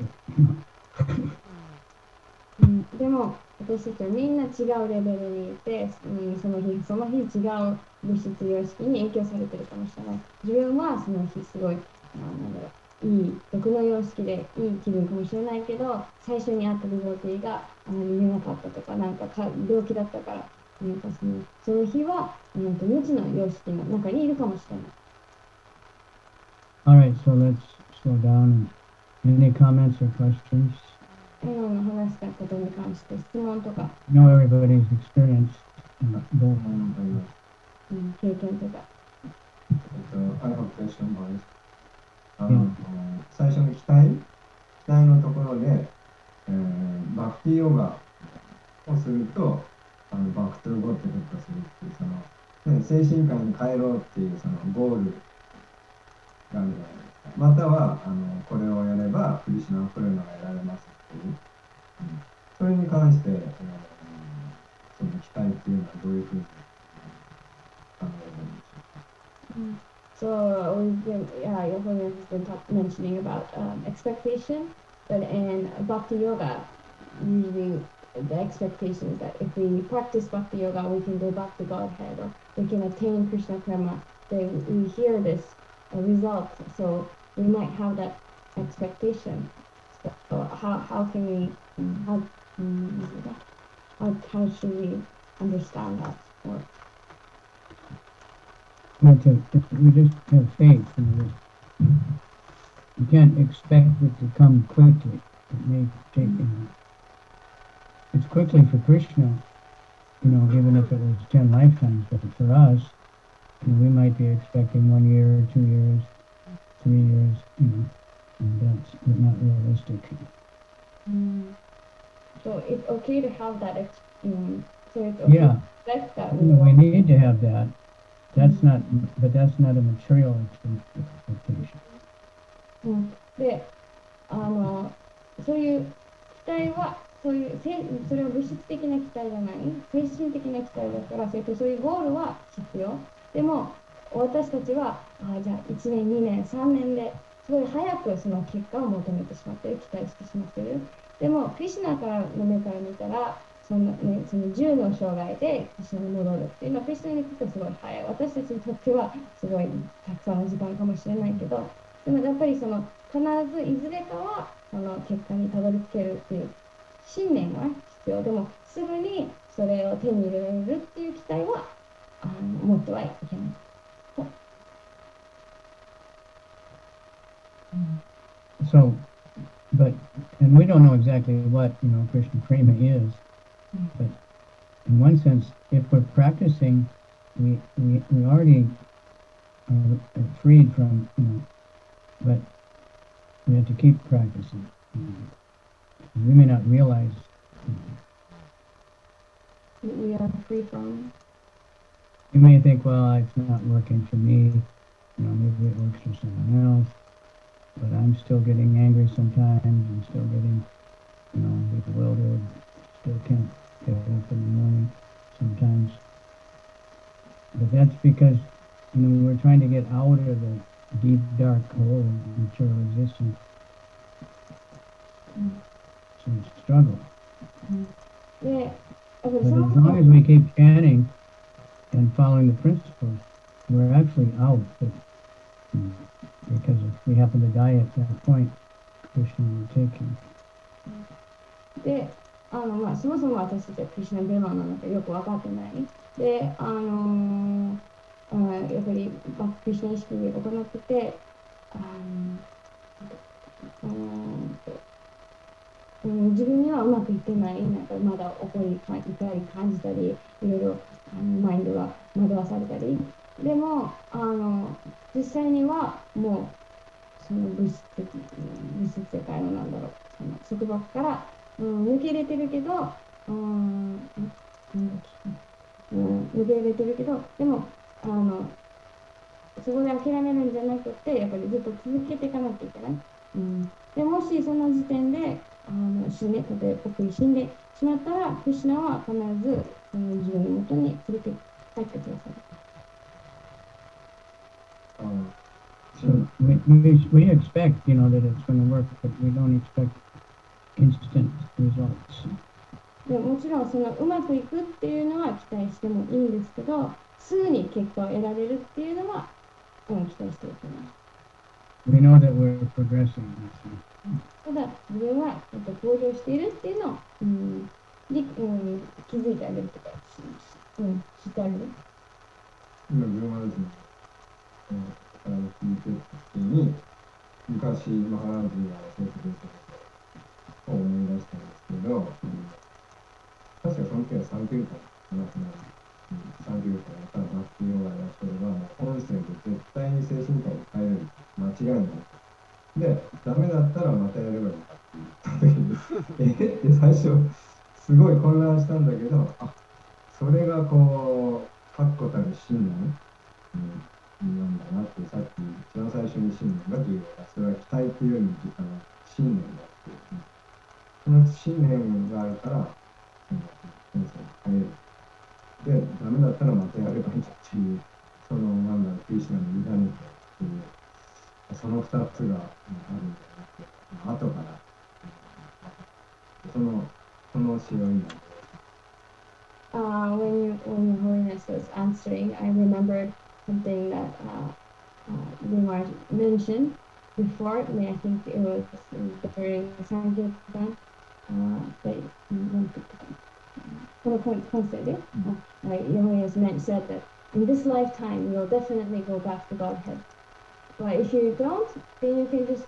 でも私たちはみんな違うレベルにいて、その日違う物質様式に影響されてるかもしれない。自分はその日すごいいい毒の様式でいい気分かもしれないけど、最初に会ったデボティが見えなかったとか、なんか病気だったから、なんかその日は無知の様式の中にいるかもしれない。Alright, so let's slow down. Any comments or questions? 今の話したことに関して質問とか、know everybody's experience both. 経験とか。I have a question, boys. 最初の期待のところで、バクティヨガをすると、バクトゥーゴッテルとするっていう、その、精神界に帰ろうっていうそのゴールがあるじゃないですか。またはこれをやればクリシュナを来るのが得られますっていう、それに関して、その期待っていうのはどういうふうに考えるんでしょうか。So your holiness has been mentioning about expectation, but in bhakti yoga, usually the expectation is that if we practice bhakti yoga, we can go back to Godhead, or we can attain Krishna karma. Then we hear this result, so we might have that expectation. So how can we how should we understand that? Or We just have faith. You can't expect it to come quickly. It may take, it's quickly for Krishna, even if it was 10 lifetimes, but for us, we might be expecting 1 year, 2 years, 3 years, and that's not realistic. So it's okay to have that, so it's okay Yeah. to expect that. We need to have that. That's not a material expectation. で、そういう期待は、それは物質的な期待じゃない、精神的な期待だから、そういうゴールは必要。でも、私たちはじゃあ1年、2年、3年ですごい早くその結果を求めてしまっている、期待してしまっている。でも、クリシュナからの目から見たら、その10の生涯でクリシュナに戻るっていうのは、クリシュナにとってはすごい早い。私たちにとってはすごいたくさんの時間かもしれないけど、でもやっぱり必ずいずれかはその結果にたどり着けるっていう信念は必要。でも、すぐにそれを手に入れられるっていう期待は持ってはいけない。So, and we don't know exactly what, Krishna Prema is, but in one sense, if we're practicing, we already are freed from, but we have to keep practicing. We may not realize. We are free from. You may think, well, it's not working for me, maybe it works for someone else. But I'm still getting angry sometimes, and still getting, bewildered, still can't get up in the morning sometimes. But that's because, we're trying to get out of the deep, dark hole of material existence. So it's a struggle. Yeah. But as long as we keep chanting and following the principles, we're actually out. Because if we happen to die at that point, Krishna will take him. で、そもそも私たちはクリシュナベマなのかよく分かってない。で、やっぱりクリシュナ意識で行ってて、自分にはうまくいってない、なんかまだ怒り、怒り感じたり、いろいろマインドが惑わされたり。でも実際にはもうその物質世界のその束縛から、抜け出てるけど、抜け出てるけど、でもそこで諦めるんじゃなくて、やっぱりずっと続けていかなきゃいけない。でもしその時点で例えば僕に死んでしまったら、クリシュナは必ず自分のもとに連れて帰ってください。So we expect, that it's going to work, but we don't expect instant results. でもちろんうまくいくっていうのは期待してもいいんですけど、すぐに結果を得られるっていうのは、期待してはいけない。We know that we're progressing. ただ自分は向上しているっていうのを、気づいてあげるとか、知ってあげる。今自分はですね、聞いてる時に昔マハラージが教えてくれたことを思い出したんですけど、確かその時は3級間話すなり、3級間やったらバックヨガやらせれば、本性で絶対に精神科を変えれる。間違いない。で、ダメだったらまたやればいいかって言った時に、で、最初、すごい混乱したんだけど、それがこう、確固たる信念、なんだなって、さっき一番最初に信念が重要だ。それは期待っていうよりも信念だっていう、その信念があるから、先生変える。で、ダメだったらまたやればいいっていう、クリシュナに委ねてっていう、その2つがあるんじゃなくて、後から、その教えを今。When your holiness was answering, I remembered something that Limar mentioned before. I think it was during Sankirtan. Your holiness said that in this lifetime you'll definitely go back to Godhead. But if you don't, then you can just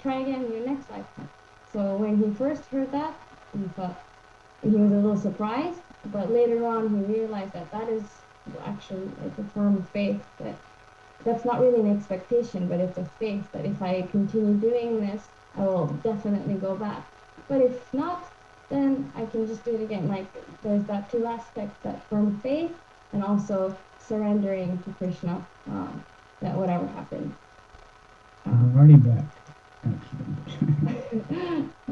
try again in your next lifetime. So when he first heard that, he was a little surprised, but later on he realized that is actually like a form of faith, that's not really an expectation, but it's a faith that if I continue doing this, I will definitely go back. But if not, then I can just do it again. Like there's that two aspects, that firm faith and also surrendering to Krishna, that whatever happens. I'm already back.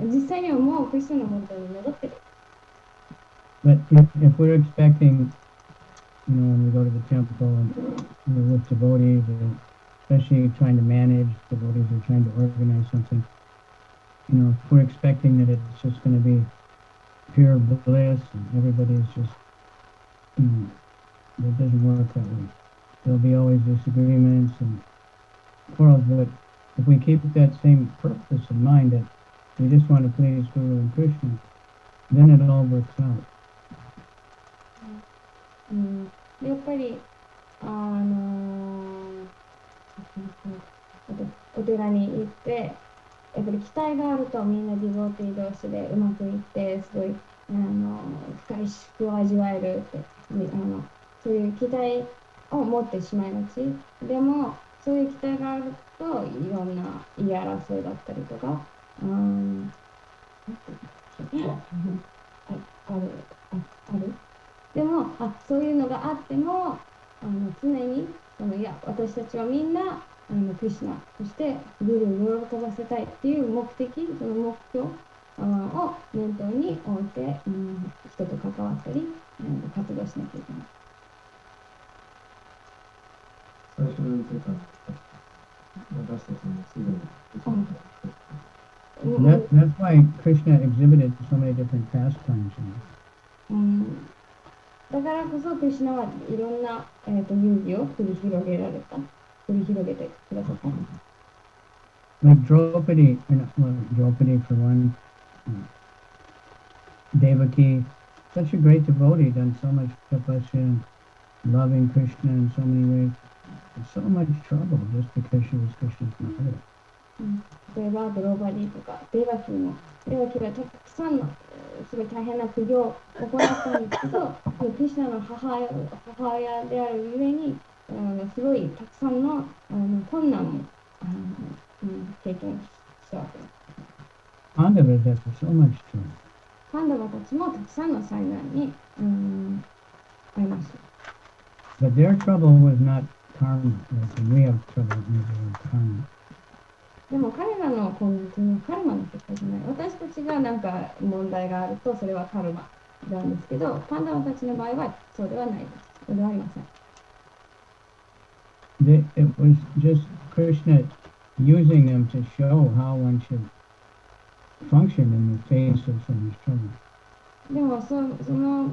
実際にはもうクリスチャンの元に戻ってる。But if we're expecting, when we go to the temple and with devotees, and especially trying to manage devotees or trying to organize something. If we're expecting that it's just going to be pure bliss and everybody's just, it doesn't work that way. There'll be always disagreements and quarrels, but if we keep that same purpose in mind, that we just want to please Guru and Krishna, then it all works out. やっぱり、お寺に行って、やっぱり期待があるとみんなディボーティー同士でうまくいって、すごい深い至福を味わえるって、そういう期待を持ってしまいがち。でも、そういう期待があるといろんな言い争いだったりとか、ある。でもそういうのがあっても常にいや私たちはみんなクリシュナそしてグルを喜ばせたいっていう目的その目標を念頭に置いて、人と関わったり、活動しなきゃいけない。最初に言ってた私たちもすぐにできなかった。That's why Krishna exhibited so many different pastimes. だからこそクリシュナはいろんな、遊戯を繰り広げてくださった。Like Draupadi, Draupadi for one, Devaki, such a great devotee, done so much tapasya, loving Krishna in so many ways, so much trouble just because she was Krishna's mother. 例えばドローバディとかデバキがたくさんのすごい大変な苦行を行ったんですけど、クリシュナの母親であるゆえにすごいたくさんの困難も経験したわけです。パンダバたちso much trouble. パンダバたちもたくさんの災難に遭いました。But their trouble was not karma. Like when we have trouble, maybe karma. でも彼らの困難というのはカルマの結果じゃない。私たちがなんか問題があるとそれはカルマなんですけど、パンダバたちの場合はそうではないです。そうではありません。It was just Krishna using them to show how one should function in the face of so much trouble. でもその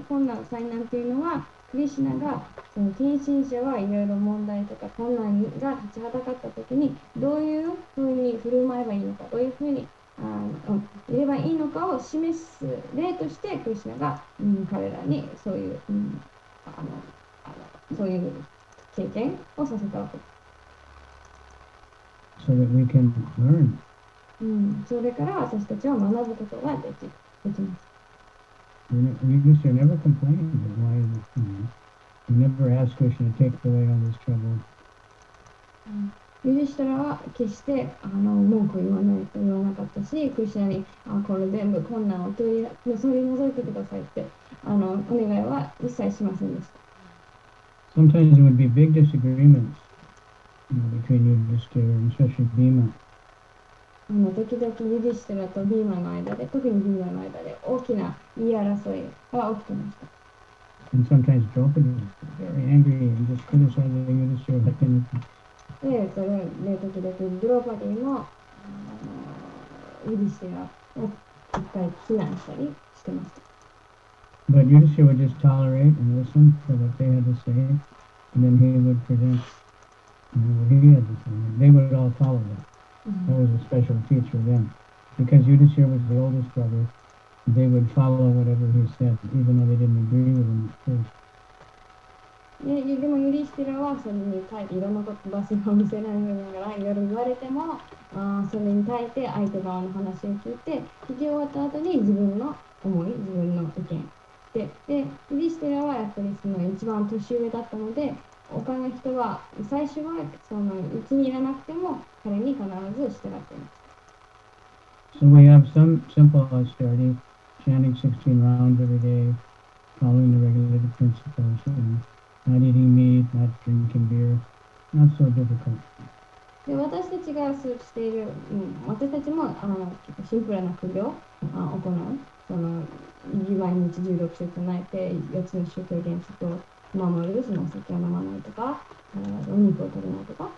困難、災難というのはクリシュナがその近親者はいろいろ問題とか困難が立ちはだかったときにどういうふうに振る舞えばいいのか、どういうふうにいればいいのかを示す例としてクリシュナが、彼らにそういう、そういう経験をさせたわけです。So that we can learn. それから私たちは学ぶことができます。We just never complained that why is it, we never asked Krishna to take away all this trouble. ユディシュタラは決して文句を言わなかったし、クリシュナにこれ全部困難を取り除いてくださいってお願いは一切しませんでした。Sometimes there would be big disagreements, between Yudhishthira and especially Bhima. 時々ユディシュタラとビーマの間で、特にビーマの間で大きな言い争いが起きてました。And sometimes Draupadi was very angry and just criticizing Yudhishthira like anything. で、それで時々ドローパディもユディシュタラを一回非難したりしてました。But Yudhishthira would just tolerate and listen to what they had to say, and then he would present what he had to say. And they would all follow that. That was a special feature then. Because Yudhishthira was the oldest brother, they would follow whatever he said, even though they didn't agree with him at first. でもユディシュタラはそれに対していろんなことバスを見せながらいろいろ言われてもそれに対して相手側の話を聞いて聞き終わった後に自分の思い、自分の意見でユディシュタラはやっぱりその一番年上だったので他の人は最初はそのうちにいらなくても彼に必ず従っています。So we have some simple austerity, chanting 16 rounds every day, following the regulated principles, not eating meat, not drinking beer, not so difficult. で私たちがしている、私たちも結構シンプルな苦行を行う。その毎日16章唱えて4つの宗教原則を守る、そのお酒を飲まないとか、お肉を食べないとか。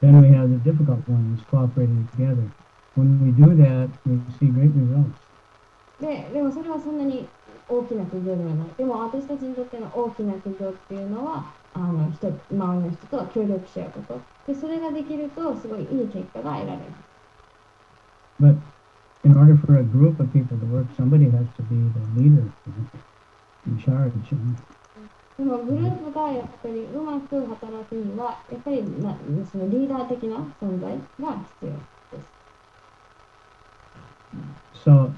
Then we have the difficult ones cooperating together. When we do that, we see great results. でもそれはそんなに大きな苦行ではない。でも私たちにとっての大きな苦行っていうのは、周りの人と協力し合うこと。で、それができると、すごいいい結果が得られます。But in order for a group of people to work, somebody has to be the leader, in charge. でもグループがやっぱりうまく働くには、やっぱりそのリーダー的な存在が必要です。So,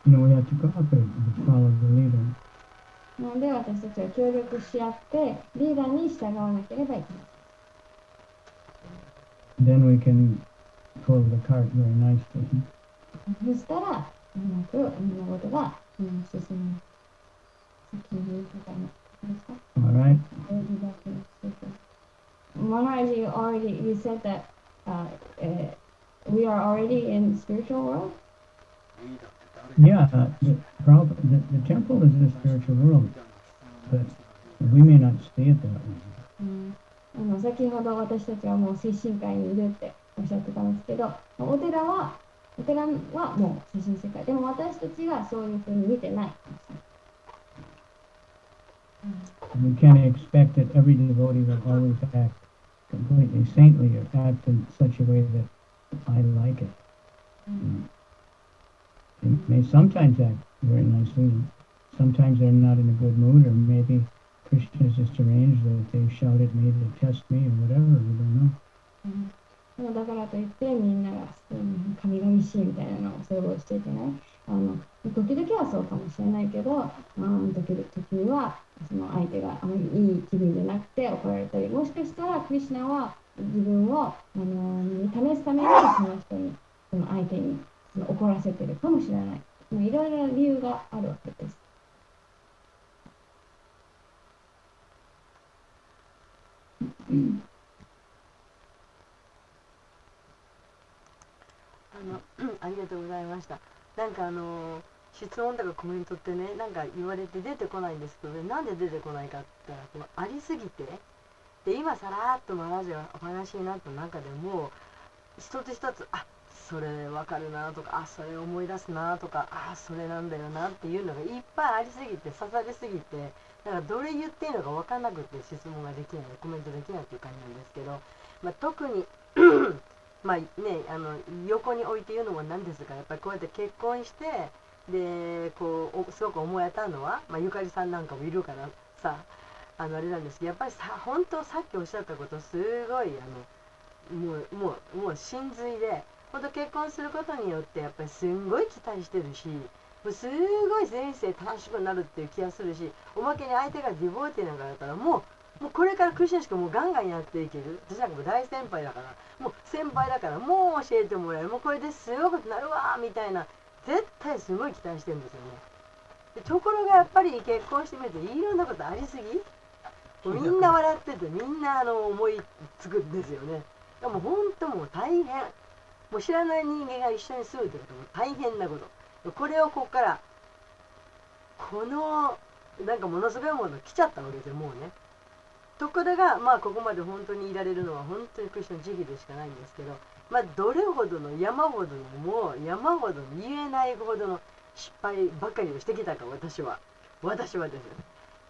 we have to cooperate and follow the leader. なので私たちは協力し合って、リーダーに従わなければいけない。Then we can pull the cart very nicely. そしたら、うまく物事が進む。先に言うことですか All right. Maharaj, you said that we are already in the spiritual world? Yeah, the temple is the spiritual world, but we may not see it that way. 先ほど私たちはもう精神界にいるっておっしゃってたんですけど、お寺はもう精神世界。でも私たちがそういうふうに見てない。We can't expect that every devotee will always act completely saintly or act in such a way that I like it. They may sometimes act very nicely, sometimes they're not in a good mood, or maybe Krishna has just arranged that they shout at me to test me or whatever, we don't know. だからといってみんなが神々しいみたいなのを想像しちゃいけない。時々はそうかもしれないけど、時にはその相手があまりいい気分でなくて怒られたり、もしかしたらクリシュナは自分を試すためにその人に、その相手に怒らせてるかもしれない。いろいろ理由があるわけです。ありがとうございました。なんか質問とかコメントってね、なんか言われて出てこないんですけど、なんで出てこないかって言ったら、このありすぎて、で今さらっとマラジがお話になった中でも、一つ一つ、それわかるなとか、それ思い出すなとか、それなんだよなっていうのがいっぱいありすぎて、刺さりすぎて、なんかどれ言っていいのか分かんなくて質問ができない、コメントできないっていう感じなんですけど、特に横に置いて言うのもなんですが、やっぱりこうやって結婚して、ですごく思い当たるのは、ゆかりさんなんかもいるからさ、あれなんですけど、やっぱり本当さっきおっしゃったこと、すごいもう真髄で、本当結婚することによってやっぱりすんごい期待してるし、もうすごい人生楽しくなるっていう気がするし、おまけに相手がディボーティーなんかだったらもうこれからクリスチャンしかもうガンガンやっていける。私なんかもう大先輩だから、もう先輩だからもう教えてもらえる、もうこれですごいことなるわみたいな、絶対すごい期待してるんですよね。ところがやっぱり結婚してみるといろんなことありすぎ、みんな笑っててみんな思いつくんですよね。でも本当もう大変、もう知らない人間が一緒に住むってことも大変なこと。これをここからなんかものすごいもの来ちゃったわけですよ、もうね。ところがここまで本当にいられるのは本当にクリスチャンの慈悲でしかないんですけど、どれほどの山ほどのもう山ほどの言えないほどの失敗ばかりをしてきたか、私はですよね。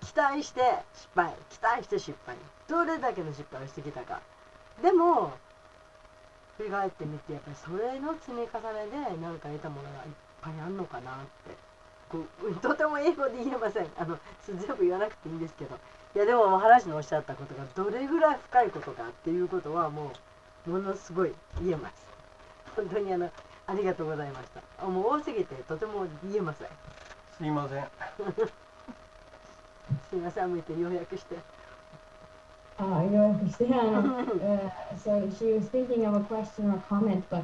期待して失敗、期待して失敗、どれだけの失敗をしてきたか。でも振り返ってみて、やっぱりそれの積み重ねで何か得たものがいっぱいあるのかなって、とても英語で言えません。強く言わなくていいんですけど、いやでも話のおっしゃったことがどれぐらい深いことかっていうことはものすごい言えます。本当にありがとうございました。もう多すぎてとても言えません。すいません。すいません、向いて要約して。So she was thinking of a question or comment, but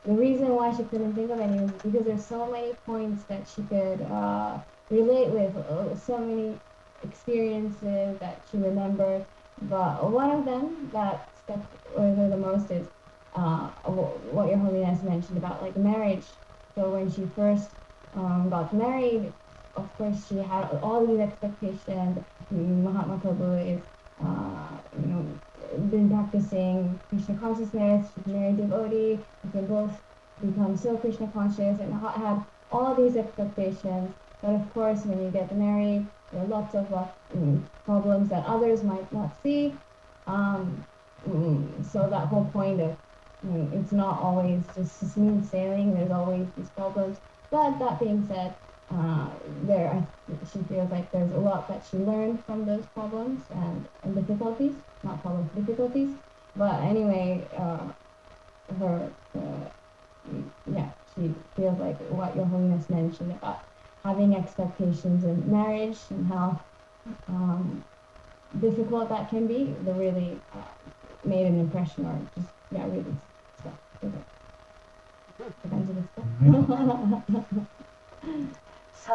the reason why she couldn't think of any was because there's so many points that she could relate with, so many experiences that she remembered. But one of them that stuck with her the most is what Your Holiness mentioned about like marriage. So when she first got married, of course she had all these expectations. Mahatma Prabhu is, been practicing Krishna consciousness. She's a very devotee. They both become so Krishna conscious and had all these expectations. But of course, when you get married, there are lots of problems that others might not see. So that whole point of it's not always just smooth sailing. There's always these problems. But that being said, she feels like there's a lot that she learned from those problems and difficulties. Not problems, difficulties. But anyway, she feels like what Your Holiness mentioned about having expectations in marriage and how difficult that can be, that really made an impression or just, really stuff.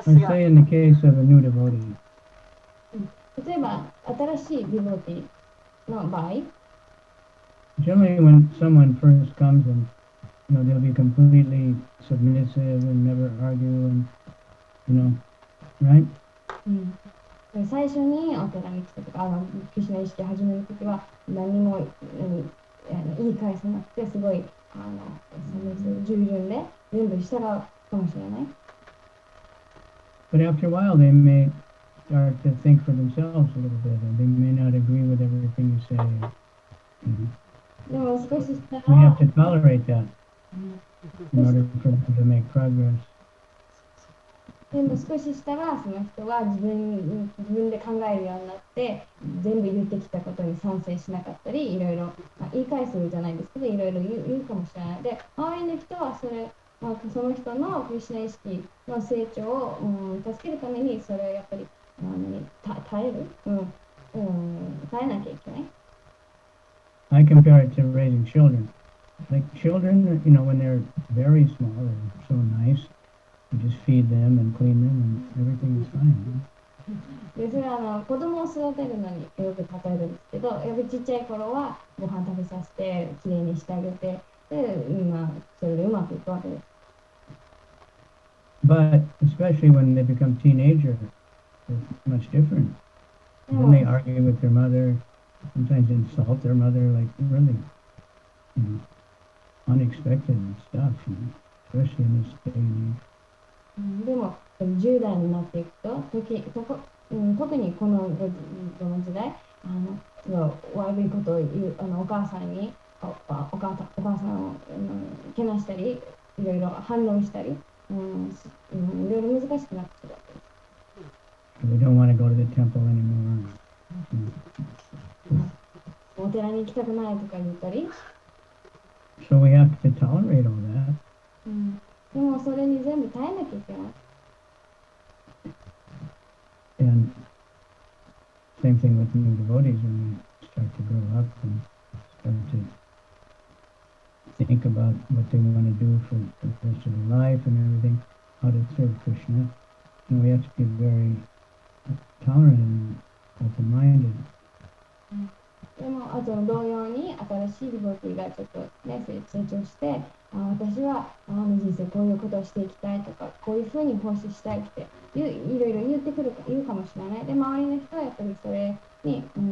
Let's say in the case of a new devotee. 例えば、新しいディボティの場合、Generally, when someone first comes and they'll be completely submissive and never argue and right? 最初にお寺に来たとか、クリシュナ意識を始めるときは何も言い返さなくて、すごい従順で全部従うかもしれない。But after a while, they may start to think for themselves a little bit, and they may not agree with everything you say. でも少ししたら、We have to tolerate that in order for them to make progress. でも少ししたらその人は自分で考えるようになって全部言ってきたことに賛成しなかったりいろいろ、言い返すじゃないですけどいろいろ言うかもしれないで周りの人はその人のクリシュナ意識の成長を、助けるためにそれをやっぱり耐える、耐えなきゃいけない。I compare it to raising children. Like children, when they're very small, they're so nice. You just feed them and clean them and everything is fine. でそれは子供を育てるのによく例えるんですけど、やっぱりちっちゃい頃はご飯食べさせてきれいにしてあげて、で、それでうまくいくわけです。But especially when they become teenagers, it's much different. Then they argue with their mother, sometimes insult their mother, like really, unexpected stuff, especially in this day and age. でも10代になっていくと特にこの時代悪いことを言うお母さんにお母さんをけなしたりいろいろ反論したり、いろいろ難しくなってくるわけです。We don't want to go to the temple anymore. お寺に行きたくないとか言ったり。So we have to tolerate all that. でもそれに全部耐えなきゃいけない。And same thing with new devotees when they start to grow up and start to think about what they want to do for the rest of their life and everything, how to serve Krishna. And we have to be very tolerant and open-minded. でもあと同様に新しいディボティがちょっとね成長して私は人生こういうことをしていきたいとかこういうふうに奉仕したいっていろいろ言うかもしれない。で周りの人はやっぱりそれに強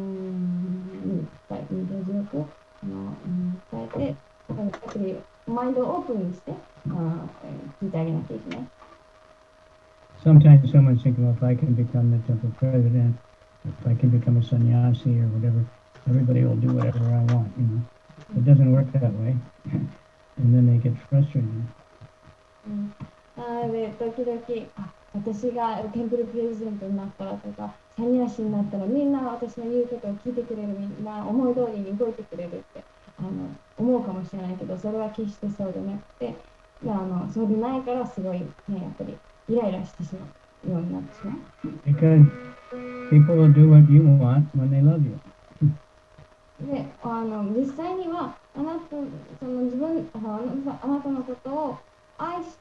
く伝えてやっぱりマインドをオープンにして聞いてあげなきゃいけない。Sometimes someone's thinking, well, if I can become the temple president, if I can become a sannyasi or whatever, everybody will do whatever I want, It doesn't work that way. And then they get frustrated. で時々私がテンプルプレゼントになったらとかサニヤシになったらみんな私の言うことを聞いてくれるみんな思い通りに動いてくれるって思うかもしれないけどそれは決してそうでなくてそうでないからすごいねやっぱりイライラしてしまうようになってしまう。Because people will do what you want when they love you. で実際にはあなたのことを愛し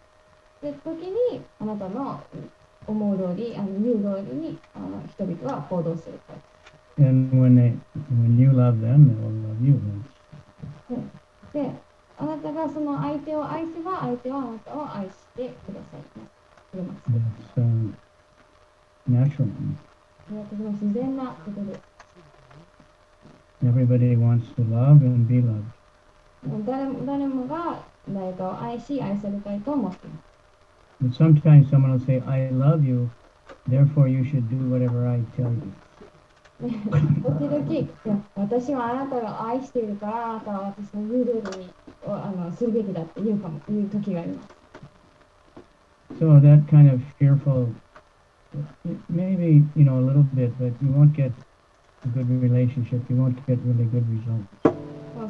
てる時にあなたの思う通り言う通りに人々は行動するから。And when you love them, they will love you. であなたがその相手を愛せば相手はあなたを愛してくださいます。natural. とても自然なことです。Everybody wants to love and be loved. 誰もが誰かを愛し、愛されたいと思っています。But sometimes someone will say, I love you, therefore you should do whatever I tell you. 時々、いや、私はあなたが愛しているから、あなたは私の言う通りにするべきだって言う時があります。So that kind of fearful, maybe, a little bit, but you won't get a good relationship, you won't get really good results.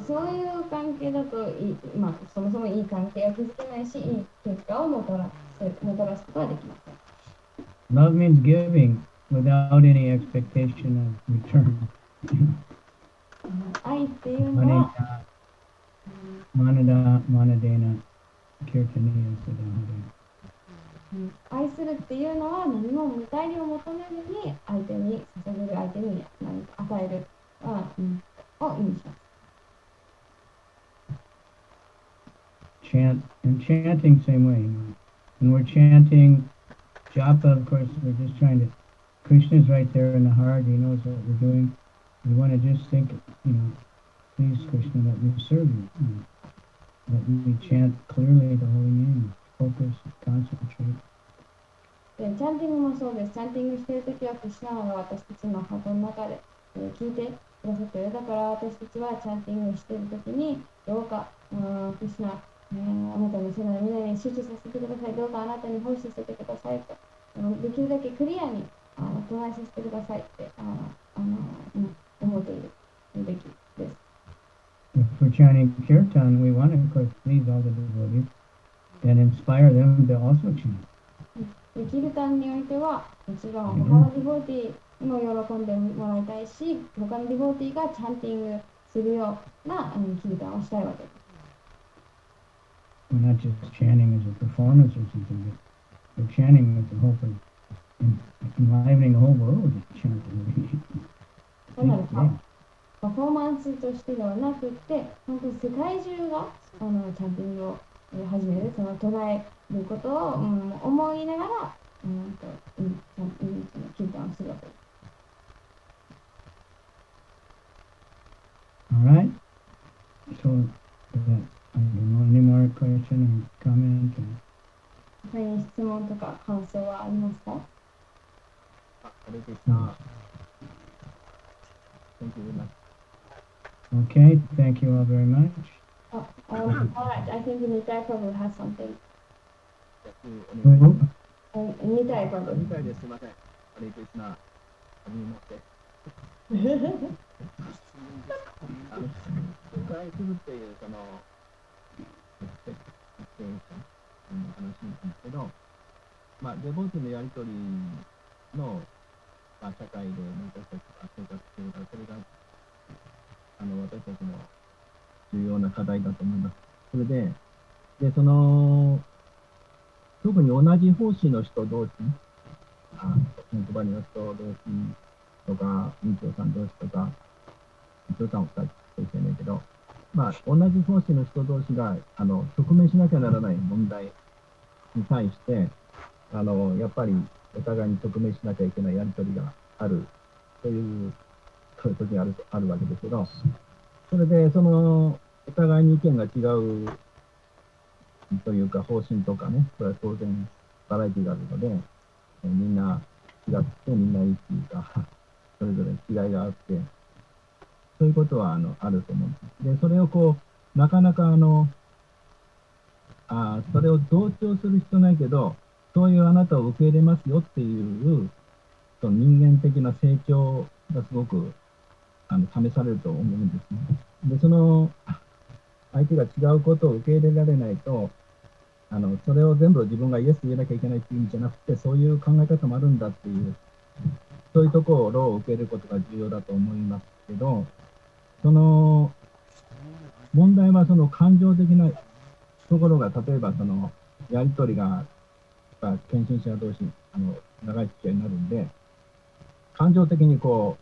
そういう関係だとそもそもいい関係を築けないし、いい結果をもたらすことはできません。Love means giving without any expectation of return. 愛っていうのは、Manadena, Kirtaniya, Siddhahari. 愛するっていうのは何も見返りを求めずに相手に捧げる、相手に何か与えるを意味します。Chanting same way. When we're chanting japa, of course, we're just trying to. Krishna's right there in the heart. He knows what we're doing. We want to just think, please, Krishna, let me serve you. Let me chant clearly the holy name. Focus, concentrate. でチャンティングもそうです。チャンティングしているときは、クリシュナが私たちのハートの中で、聞いてくださっている。だから私たちはチャンティングしているときに、どうか、クリシュナ、あなたの背の皆に集中させてください。どうかあなたに奉仕させてくださいと。できるだけクリアに唱えさせてくださいって思っているべきです。If we're chanting kirtan, we want to, of course, please all the devotees and inspire them to also chant. キルタンにおいては、もちろん他のディボーティーも喜んでもらいたいし、他のディボーティーがチャンティングするようなキルタンをしたいわけです。We're not just chanting as a performance or something, but we're chanting with the hope of enlivening the whole world with chanting. パフォーマンスとしてではなくて、本当に世界中がチャンティングを始める、その唱えることを、思いながら、キルタンをするわけです。All right. So, I don't know any more question or comment. 他に質問とか感想はありますか？あれでした。Thank you very much. Okay, thank you all very much. All right, I think Nitai Prabhu has something. Nitai Prabhu. みたいです。すみません。ハレクリシナ、はじめまして。紹介するっていうそのエクステンションの話なんですけど、デボーティのやり取りの、社会で私たちが生活しているから、それが私たちの重要な課題だと思います。それでその特に同じ奉仕の人同士、本当にの人同士とか、院長さん同士とか、院長さんを2人としてないけど、同じ奉仕の人同士が直面しなきゃならない問題に対して、やっぱりお互いに直面しなきゃいけないやり取りがあるという時があるわけですけど、それでお互いに意見が違うというか方針とかね、それは当然バラエティがあるので、みんな違ってみんないいっていうか、それぞれ違いがあって、そういうことはあると思うんです。で、それをなかなかそれを同調する必要ないけど、そういうあなたを受け入れますよっていうその人間的な成長がすごく試されると思うんですね。で、その相手が違うことを受け入れられないと、それを全部自分がイエスと言えなきゃいけないっていう意味じゃなくて、そういう考え方もあるんだっていう、そういうところを受け入れることが重要だと思いますけど、その問題はその感情的なところが、例えばそのやり取りが献身者同士長い付き合いになるんで、感情的にエモ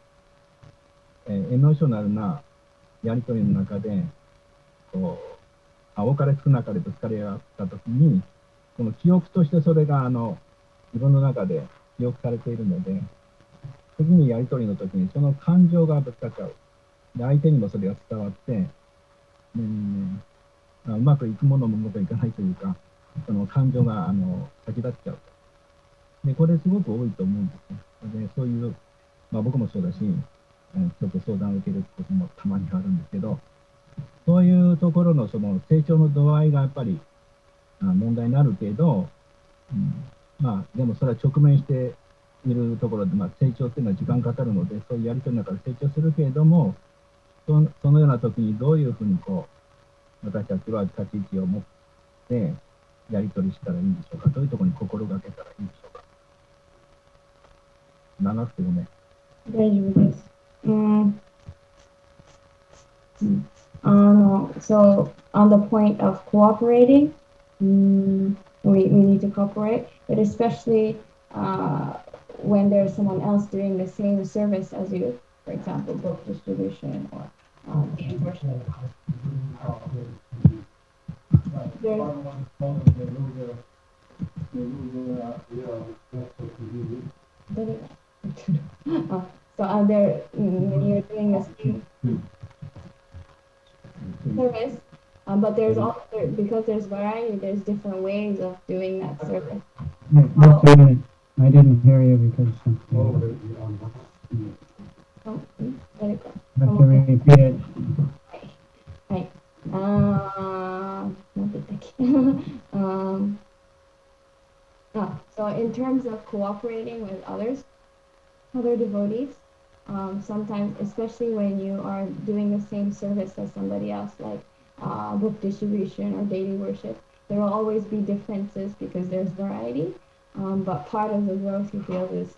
ーショナルなやり取りの中で多かれ少なかれぶつかり合ったときに、この記憶としてそれが自分の中で記憶されているので、次にやり取りの時にその感情がぶつかっちゃう。で、相手にもそれが伝わって、うまくいくものもうまくいかないというか、その感情が先立っちゃう。で、これすごく多いと思うんですね。で、そういう、僕もそうだし、ちょっと相談を受けることもたまにあるんですけど、そういうところのその成長の度合いがやっぱり問題になるけど、でもそれは直面しているところで、成長っていうのは時間かかるので、そういうやり取りの中で成長するけれども、そのような時にどういうふうに私たちは立ち位置を持ってやり取りしたらいいんでしょうか。どういうところに心がけたらいいんでしょうか。長くてごめん。大丈夫です。So on the point of cooperating, we need to cooperate, but especially when there's someone else doing the same service as you, for example, book distribution or enforcement. So there, when you're doing the same service, but there's also, because there's variety, there's different ways of doing that service. Just a minute. I didn't hear you because have to repeat it. はい。なんて言ったっけSo in terms of cooperating with other devotees, sometimes, especially when you are doing the same service as somebody else, like book distribution or daily worship, there will always be differences because there's variety. But part of the growth you feel is,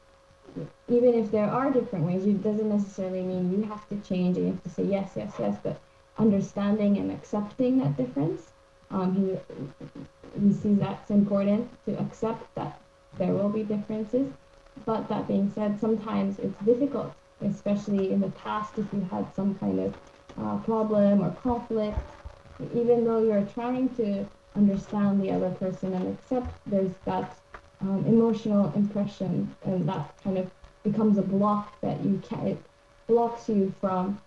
even if there are different ways, it doesn't necessarily mean you have to change and you have to say yes, yes, yes, but understanding and accepting that difference. He sees that's important to accept that there will be differences. But that being said, sometimes it's difficult, especially in the past if you had some kind of problem or conflict. Even though you're trying to understand the other person and accept, there's that emotional impression, and that kind of becomes a block that it blocks you from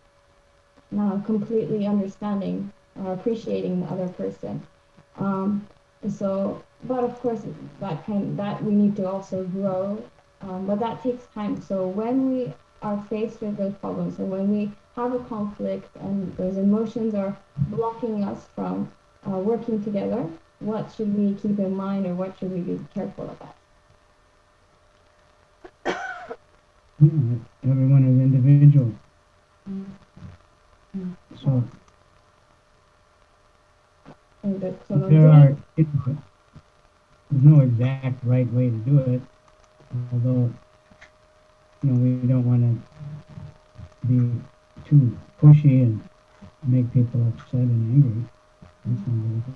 completely understanding or appreciating the other person. But of course, that we need to also grow, but that takes time. So when we are faced with those problems, and when we have a conflict and those emotions are blocking us from working together, what should we keep in mind, or what should we be careful about? Everyone is individual. So there's no exact right way to do it, although we don't want to be too pushy and make people upset and angry. As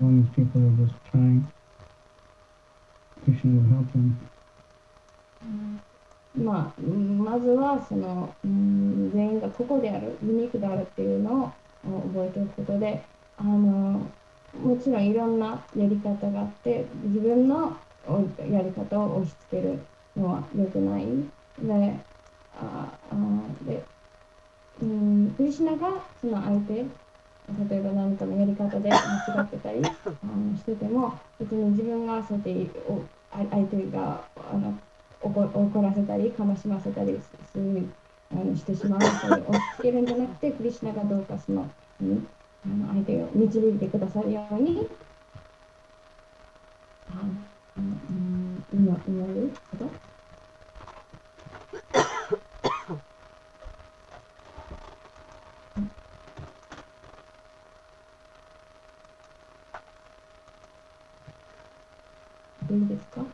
long as people are just trying, Krishna will help them. まずは全員が個々である、ユニークであるっていうのを覚えておくことで、もちろんいろんなやり方があって、自分のやり方を押し付けるのは良くない。クリシュナがその相手、例えば何かのやり方で間違ってたりしてても、別に自分がそうやって相手が怒らせたり悲しませたりしてしまう、そういう押し付けるんじゃなくて、クリシュナがどうか相手を導いてくださるように祈ること。いいですか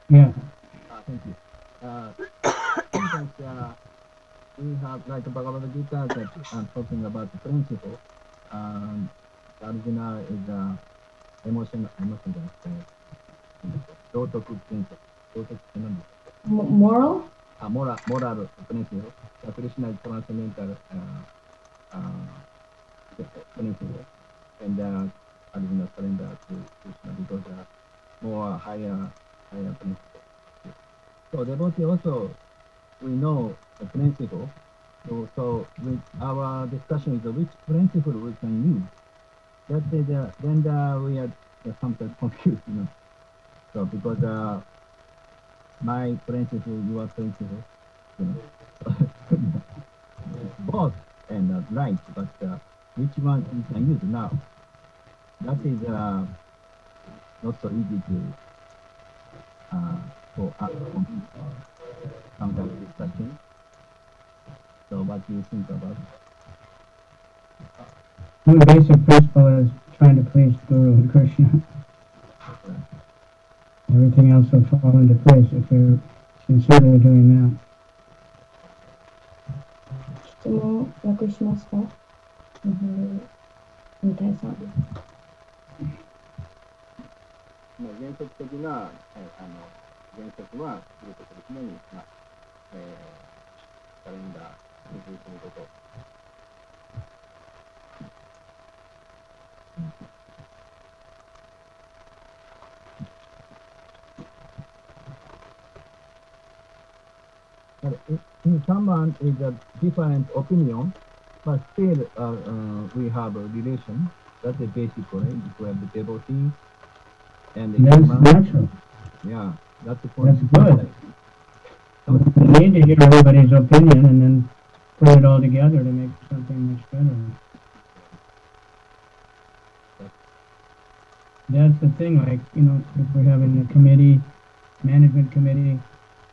Yeah. Thank you. Sometimes we have, like Bhagavad Gita, that talking about the principle. Arjuna is emotion じゃなくて、道徳principle。道徳って何ですか？Moral? Moral principle. Krishna is transcendental principle. And Arjuna surrender to Krishna because more higher principle. So devotee also, we know the principle. So with our discussion is which principle we can use. That is, then we are sometimes confused, you know. So because my principle, your principle, you know, both and right, but which one we can use now? That is not so easy to for some kind of discussion. So what do you think about it? The basic principle is trying to please Guru and Krishna. Everything else will fall into place if we're sincerely doing that. 質問訳しますか？日本語みたいさん。原則的な、原則は、することですね、カレンダー、工夫すること。In someone is a different opinion, but still we have a relation. That's the basic way. If we have the devotee and the That's human. natural. Yeah, that's the point. That's good. We need to hear everybody's opinion and then put it all together to make something much better. That's the thing, like, you know, if we're having a committee, management committee,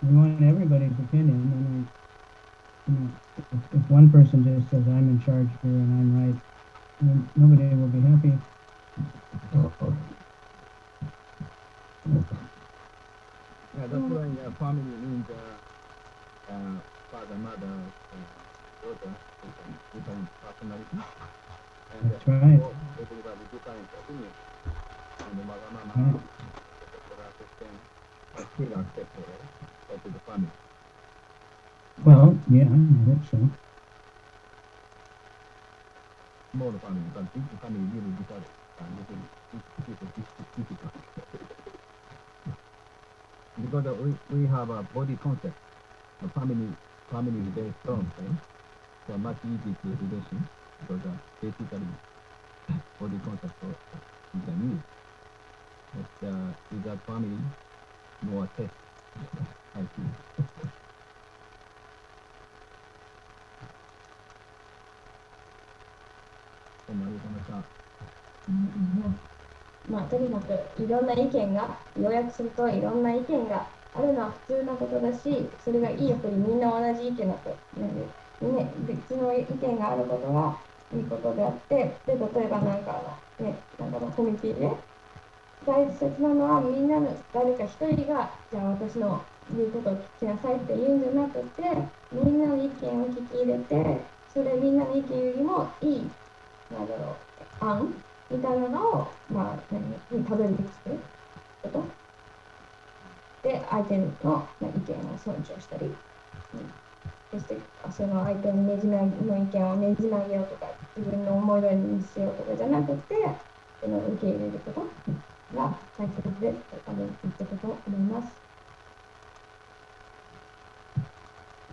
we want everybody's opinion, and then, you know, if one person just says, I'm in charge here and I'm right, then nobody will be happy. Yeah, that's why family means father, mother, daughter, different personality. And That's right. Everybody different opinion. And the mother, mama, still acceptable to the family. Well, yeah, I hope so. Small family, but big family really different. Difficult. Because we have a body concept. The family is very strong, right? So much easy to relation because basically body concept is a need. But without family, more test, I think. まあ、とにかくいろんな意見が、要約するといろんな意見があるのは普通なことだし、それがいいようにみんな同じ意見だと、ね、別の意見があることがいいことであって、で例えばなんかのコミュニティで大切なのはみんなの誰か一人がじゃあ私の言うことを聞きなさいって言うんじゃなくて、みんなの意見を聞き入れて、それみんなの意見よりもいい案みたいなのを、まあ、にたどり着くことで、相手の意見を尊重したり、そしてその相手のねじ曲げの意見をねじ曲げようとか、自分の思い通りにしようとかじゃなくて、その受け入れることが大切で、言ったことを思います。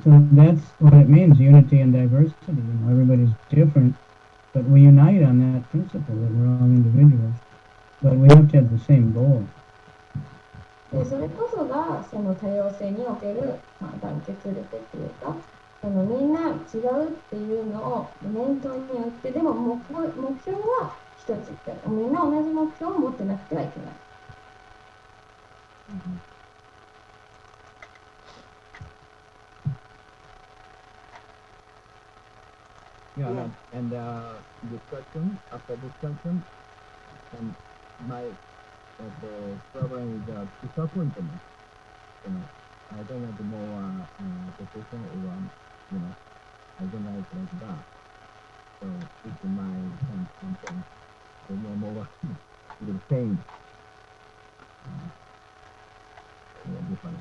So that's what it means, unity and diversity. You know, everybody's different, but we unite on that principle that we're all individuals, but we have to have the same goal. でそれこそがその多様性における、団結力っていうか、そのみんな違うっていうのを念頭に置いて、でも目標は一つって、みんな同じ目標を持ってなくてはいけない。Yeah, and discussion, after discussion, and my problem is disappointment. You know, I don't have more decision or I don't like that. So it's my complaint. So no more little pain. Different.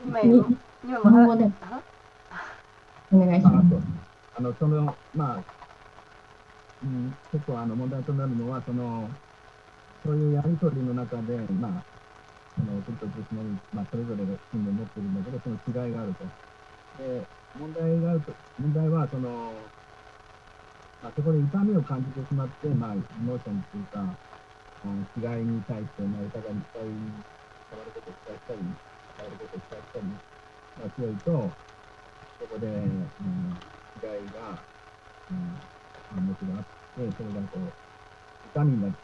今も日本語でお願いします。結構問題となるのは、そういうやり取りの中で、僕と別の、それぞれの信念を持っているんだけど、その違いがあると。で、問題は、そこで痛みを感じてしまって、エモーションというか、違いに対して、お互いに変わることを期待したり、変えることを期待したりが強いと、そこで、違いが、もちろんあって、それが痛みになって、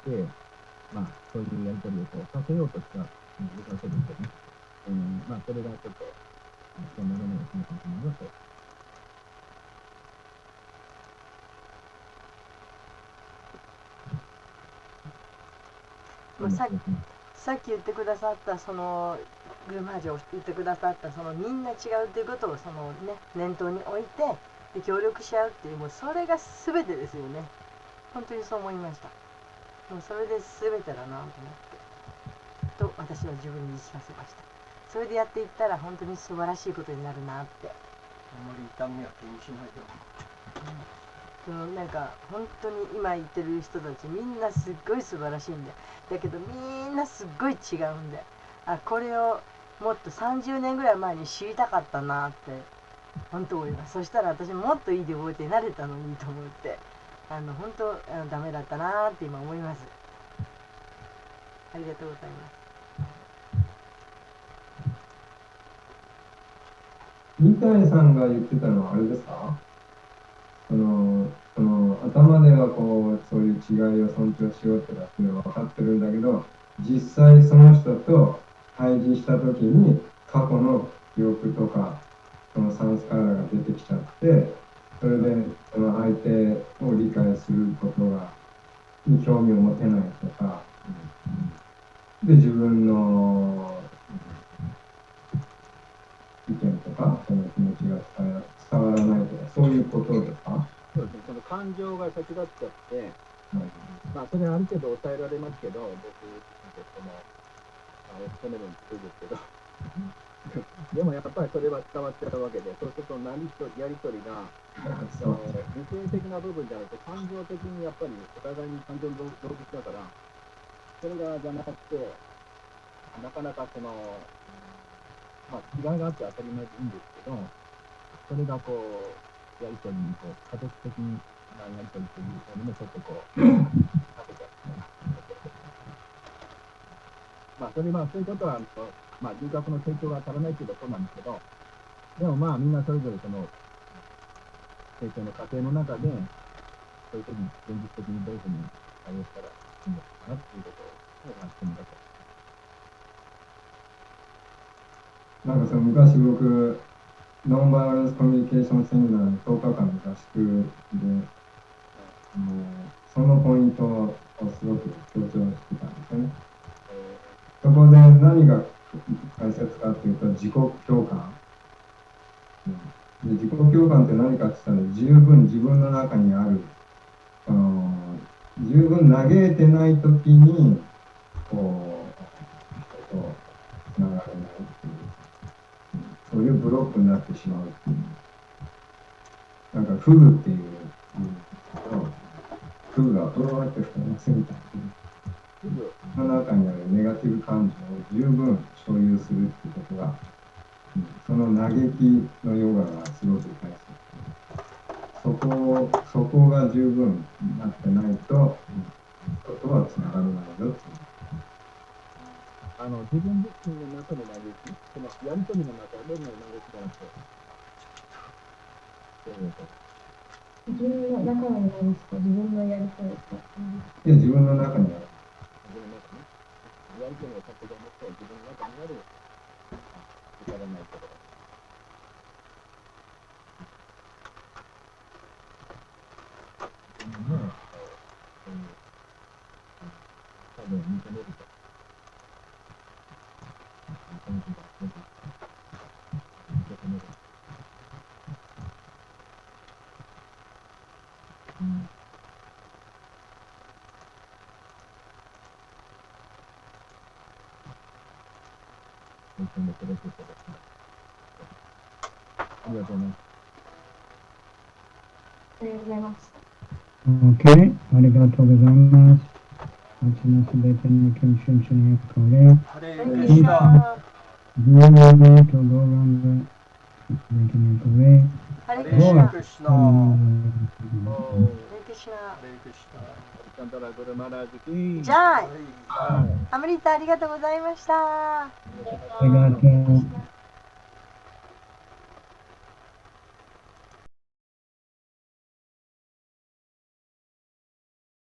そういうやり取りをさせようとした僕はそうですけどね。それがちょっと、そうならないかもしれないなと。さっき言ってくださったそのグルマージュを言ってくださったそのみんな違うということを念頭に置いてで協力し合うっていうもうそれが全てですよね。本当にそう思いました。もうそれで全てだなと思ってと私は自分に言い聞かせました。それでやっていったら本当に素晴らしいことになるなって。あんまり痛みは気にしないで。なんか本当に今言ってる人たちみんなすっごい素晴らしいんでだけどみんなすっごい違うんでこれをもっと30年ぐらい前に知りたかったなって本当思います。そしたら私もっといいデボーテになれたのにと思って本当ダメだったなって今思います。ありがとうございます。三谷さんが言ってたのはあれですか？頭ではそういう違いを尊重しようっていうのは分かってるんだけど、実際その人と対峙した時に過去の記憶とかそのサンスカーラが出てきちゃって、それでその相手を理解することに興味を持てないとか、で自分の意見とかその気持ちが伝わらないとか、そういうことですか？そうですね、その感情が先立っちゃって、それはある程度抑えられますけど、僕、責めるのに強いですけど、でもやっぱりそれは伝わっちゃうわけで、そうするとやり取りが、理性的な部分じゃなくて、感情的にやっぱりお互いに感情の動物だから、それがじゃなくて、なかなか違いがあって当たり前でいいんですけど、それがやり取りに家族的なやり取りというのにもちょっとかけちゃう。そういうことは人格の成長が足らないということなんですけど、でもみんなそれぞれその成長の過程の中で、そういう時に現実的にどういうふうに対応したらいいのかなっていうことをやってみたと。なんか昔僕ノンバイオレンスコミュニケーションセミナーの10日間の合宿で、そのポイントをすごく強調してたんですよね。そこで何が大切かっていうと、自己共感。で自己共感って何かって言ったら、十分自分の中にある、十分嘆いてないときに、人とつながれないっていう。そういうブロックになってしまうっていう。なんかフグっていうフグがブローって膨らますみたいな。その中にあるネガティブ感情を十分所有するっていうことが、その嘆きのヨガがすごく大切。そこが十分になってないと、人とはつながらないよっていう。自分自身の中の嘆き、そのやり取りの中での嘆きじゃなくて、自分の中に何ですか？自分のやりとりですか？いや、自分の中にある。自分の中ね、やり取りを先ほどもって自分の中にある至らないところ。自分の多分認めると。ありがとうございます。ありがとうございます。Okay, ありがとうございます。私のすべての献身者にこれ、ハレークリシナ。ゴーランガとゴーランガ、すべてにこれ、ハレハレクリシナ。ークリシナ。ハおー、ハレクリシナ。レークリシナ。チャンドラグルマラージキー。じゃあ、はい。アメリカありがとうございました。ありがとう。